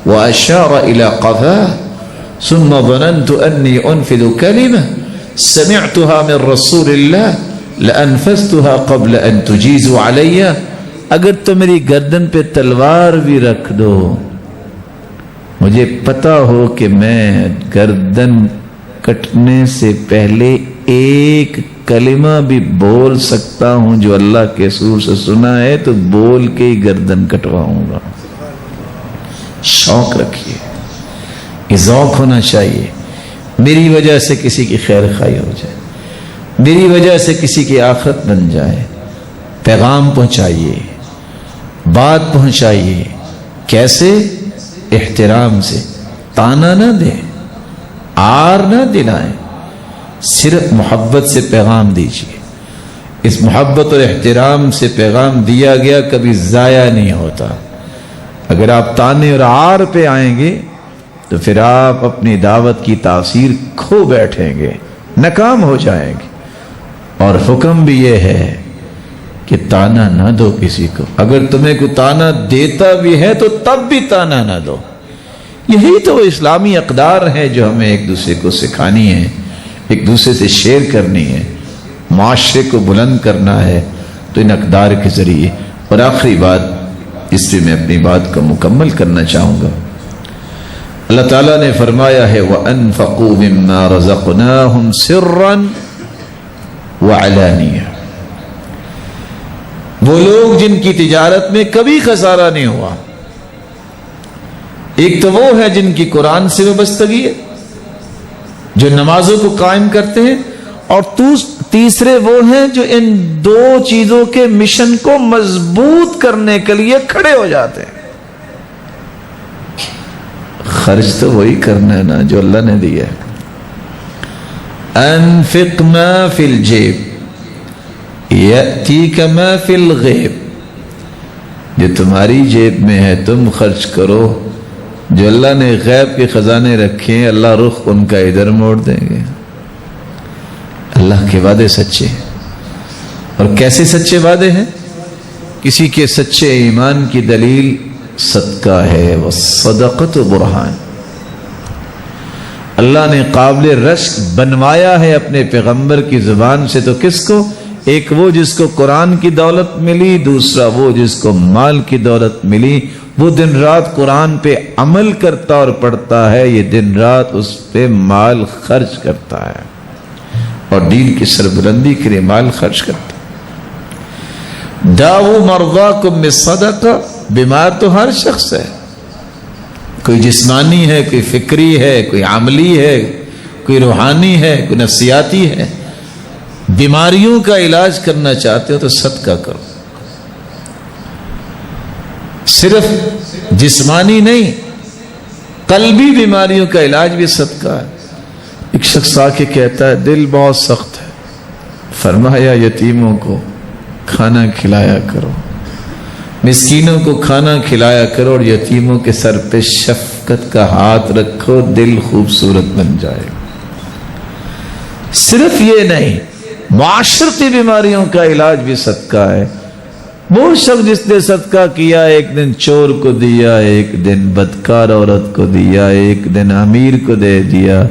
واشار الى قفاه ثم ظننت اني انفذ كلمه سمعتها من رسول الله لانفذتها قبل ان تجيزوا علي، اگر تو میری گردن پہ تلوار بھی رکھ دو، مجھے پتا ہو کہ میں گردن کٹنے سے پہلے ایک کلمہ بھی بول سکتا ہوں جو اللہ کے رسول سے سنا ہے تو بول کے ہی گردن کٹواؤں گا۔ شوق رکھیے، یہ ذوق ہونا چاہیے۔ میری وجہ سے کسی کی خیر خواہی ہو جائے، میری وجہ سے کسی کی آخرت بن جائے۔ پیغام پہنچائیے، بات پہنچائیے۔ کیسے؟ احترام سے، تانا نہ دیں، آر نہ دلائیں، صرف محبت سے پیغام دیجیے۔ اس محبت اور احترام سے پیغام دیا گیا کبھی ضائع نہیں ہوتا۔ اگر آپ تانے اور آر پہ آئیں گے تو پھر آپ اپنی دعوت کی تاثیر کھو بیٹھیں گے، ناکام ہو جائیں گے۔ اور حکم بھی یہ ہے کہ تانا نہ دو کسی کو، اگر تمہیں کوئی تانا دیتا بھی ہے تو تب بھی تانا نہ دو۔ یہی تو اسلامی اقدار ہے جو ہمیں ایک دوسرے کو سکھانی ہے، ایک دوسرے سے شیئر کرنی ہے، معاشرے کو بلند کرنا ہے، تو ان اقدار کے ذریعے۔ اور آخری بات جس پہ میں اپنی بات کو مکمل کرنا چاہوں گا، اللہ تعالیٰ نے فرمایا ہے وَأَنفَقُوا مِمَّا رَزَقْنَاهُمْ سِرًّا وَعَلَانِيَةً، وہ لوگ جن کی تجارت میں کبھی خسارہ نہیں ہوا۔ ایک تو وہ ہے جن کی قرآن سے وابستگی ہے، جو نمازوں کو قائم کرتے ہیں، اور تیسرے وہ ہیں جو ان دو چیزوں کے مشن کو مضبوط کرنے کے لیے کھڑے ہو جاتے ہیں۔ خرچ تو وہی کرنا ہے نا جو اللہ نے دیا ہے۔ انفق ما فی الجیب یأتیک ما فی الغیب، جو تمہاری جیب میں ہے تم خرچ کرو، جو اللہ نے غیب کے خزانے رکھے ہیں اللہ رخ ان کا ادھر موڑ دیں گے۔ اللہ کے وعدے سچے ہیں۔ اور کیسے سچے وعدے ہیں؟ کسی کے سچے ایمان کی دلیل صدقہ ہے، والصدقۃ برہان۔ اللہ نے قابل رشک بنوایا ہے اپنے پیغمبر کی زبان سے، تو کس کو؟ ایک وہ جس کو قرآن کی دولت ملی، دوسرا وہ جس کو مال کی دولت ملی۔ وہ دن رات قرآن پہ عمل کرتا اور پڑھتا ہے، یہ دن رات اس پہ مال خرچ کرتا ہے اور دین کی سربلندی کے لیے مال خرچ کرتا ہے۔ داؤ مرضاکم بالصدقہ، بیمار تو ہر شخص ہے، کوئی جسمانی ہے، کوئی فکری ہے، کوئی عملی ہے، کوئی روحانی ہے، کوئی نفسیاتی ہے۔ بیماریوں کا علاج کرنا چاہتے ہو تو صدقہ کرو، صرف جسمانی نہیں، قلبی بیماریوں کا علاج بھی صدقہ ہے۔ ایک شخص آ کے کہتا ہے دل بہت سخت ہے، فرمایا یتیموں کو کھانا کھلایا کرو، مسکینوں کو کھانا کھلایا کرو، اور یتیموں کے سر پہ شفقت کا ہاتھ رکھو، دل خوبصورت بن جائے گا۔ صرف یہ نہیں، معاشرتی بیماریوں کا علاج بھی صدقہ ہے۔ وہ شخص جس نے صدقہ کیا، ایک دن چور کو دیا، ایک دن بدکار عورت کو دیا، ایک دن امیر کو دے دیا،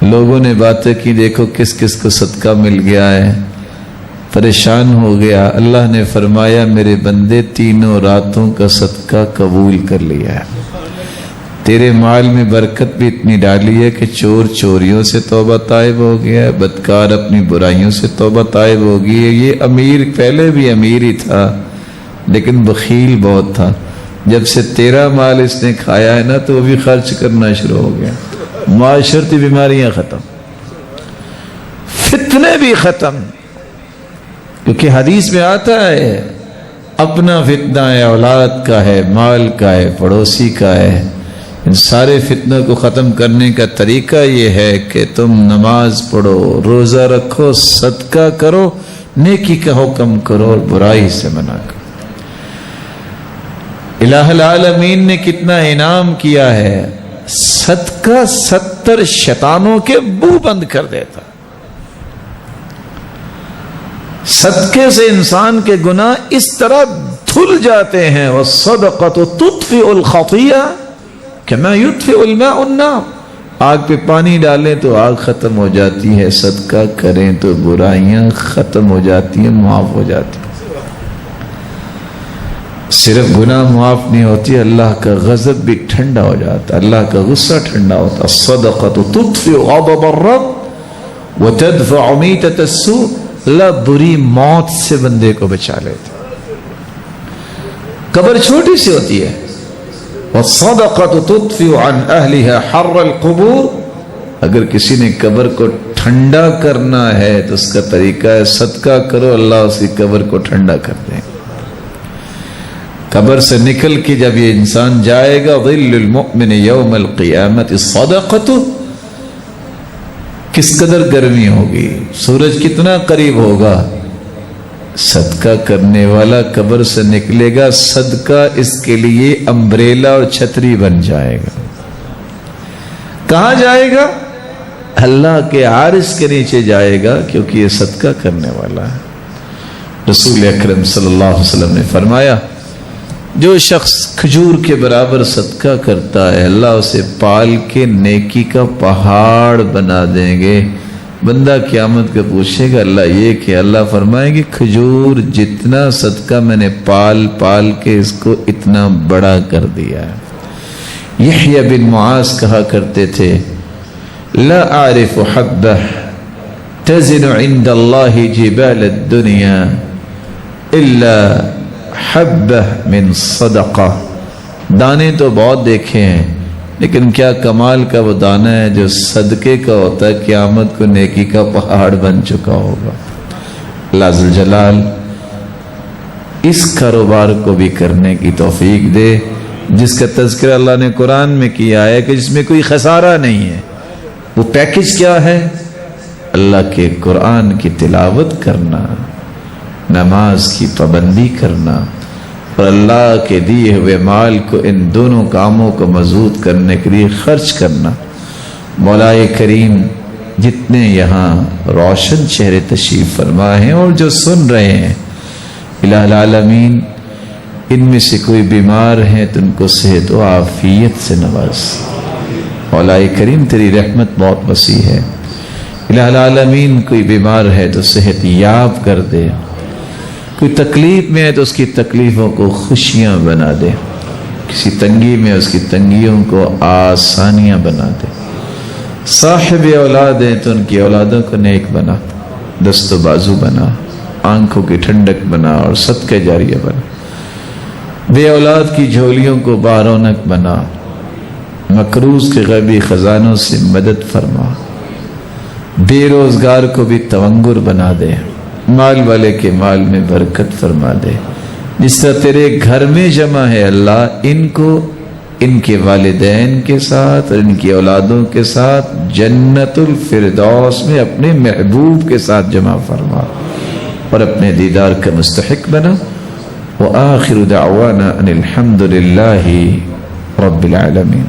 لوگوں نے باتیں کی دیکھو کس کس کو صدقہ مل گیا ہے، پریشان ہو گیا۔ اللہ نے فرمایا میرے بندے تینوں راتوں کا صدقہ قبول کر لیا ہے، تیرے مال میں برکت بھی اتنی ڈالی ہے کہ چور چوریوں سے توبہ طائب ہو گیا، بدکار اپنی برائیوں سے توبہ طائب ہو گئی ہے۔ یہ امیر پہلے بھی امیر ہی تھا لیکن بخیل بہت تھا، جب سے تیرا مال اس نے کھایا ہے نا تو وہ بھی خرچ کرنا شروع ہو گیا۔ معاشرتی بیماریاں ختم، فتنے بھی ختم، کیونکہ حدیث میں آتا ہے اپنا فتنہ ہے، اولاد کا ہے، مال کا ہے، پڑوسی کا ہے۔ ان سارے فتنوں کو ختم کرنے کا طریقہ یہ ہے کہ تم نماز پڑھو، روزہ رکھو، صدقہ کرو، نیکی کا حکم کرو اور برائی سے منع کرو۔ الہ العالمین نے کتنا انعام کیا ہے، صدقہ 70 شیطانوں کے منہ بند کر دیتا۔ صدقے سے انسان کے گناہ اس طرح دھل جاتے ہیں، والصدقۃ تطفئ الخطیئہ کما یطفئ الماء النار۔ آگ پہ پانی ڈالیں تو آگ ختم ہو جاتی ہے، صدقہ کریں تو برائیاں ختم ہو جاتی ہیں، معاف ہو جاتی ہیں۔ صرف گناہ معاف نہیں ہوتی، اللہ کا غضب بھی ٹھنڈا ہو جاتا، اللہ کا غصہ ٹھنڈا ہوتا۔ الصدقۃ تطفئ غضب الرب وتدفع میتۃ السوء، اللہ بری موت سے بندے کو بچا لیتا۔ قبر چھوٹی سی ہوتی ہے، والصدقۃ تطفئ عن اہلها حر القبور، اگر کسی نے قبر کو ٹھنڈا کرنا ہے تو اس کا طریقہ ہے صدقہ کرو، اللہ اسی قبر کو ٹھنڈا کر دے۔ قبر سے نکل کے جب یہ انسان جائے گا، ظل المؤمن یوم القیامت الصدقۃ، کس قدر گرمی ہوگی، سورج کتنا قریب ہوگا، صدقہ کرنے والا قبر سے نکلے گا، صدقہ اس کے لیے امبریلا اور چھتری بن جائے گا۔ کہاں جائے گا؟ اللہ کے عرش کے نیچے جائے گا، کیونکہ یہ صدقہ کرنے والا ہے۔ رسول اکرم صلی اللہ علیہ وسلم نے فرمایا جو شخص کھجور کے برابر صدقہ کرتا ہے، اللہ اسے پال کے نیکی کا پہاڑ بنا دیں گے۔ بندہ قیامت کا پوچھے گا اللہ یہ کہ، اللہ فرمائیں گے کھجور جتنا صدقہ میں نے پال پال کے اس کو اتنا بڑا کر دیا ہے۔ یحییٰ بن معاذ کہا کرتے تھے لا اعرف حبہ تزن عند اللہ جبال الدنیا الا حبہ من صدقہ، دانے تو بہت دیکھے ہیں لیکن کیا کمال کا وہ دانہ ہے جو صدقے کا ہوتا ہے، قیامت کو نیکی کا پہاڑ بن چکا ہوگا۔ اللہ ذوالجلال اس کاروبار کو بھی کرنے کی توفیق دے جس کا تذکرہ اللہ نے قرآن میں کیا ہے کہ جس میں کوئی خسارہ نہیں ہے۔ وہ پیکج کیا ہے؟ اللہ کے قرآن کی تلاوت کرنا، نماز کی پابندی کرنا، اور اللہ کے دیے ہوئے مال کو ان دونوں کاموں کو مضبوط کرنے کے لیے خرچ کرنا۔ مولا کریم جتنے یہاں روشن چہرے تشریف فرما ہیں اور جو سن رہے ہیں، الہ العالمین ان میں سے کوئی بیمار ہیں تو ان کو صحت و عافیت سے نواز۔ مولا کریم تیری رحمت بہت وسیع ہے، الہ العالمین کوئی بیمار ہے تو صحت یاب کر دے، کوئی تکلیف میں ہے تو اس کی تکلیفوں کو خوشیاں بنا دے، کسی تنگی میں اس کی تنگیوں کو آسانیاں بنا دے، صاحب اولاد ہیں تو ان کی اولادوں کو نیک بنا، دست و بازو بنا، آنکھوں کی ٹھنڈک بنا اور صدقہ جاریہ بنا، بے اولاد کی جھولیوں کو بارونق بنا، مقروض کے غیبی خزانوں سے مدد فرما، بے روزگار کو بھی تونگر بنا دے، مال والے کے مال میں برکت فرما دے، جس طرح تیرے گھر میں جمع ہے اللہ، ان کو ان کے والدین کے ساتھ اور ان کی اولادوں کے ساتھ جنت الفردوس میں اپنے محبوب کے ساتھ جمع فرما اور اپنے دیدار کا مستحق بنا۔ وآخر دعوانا ان الحمد للہ رب العالمین۔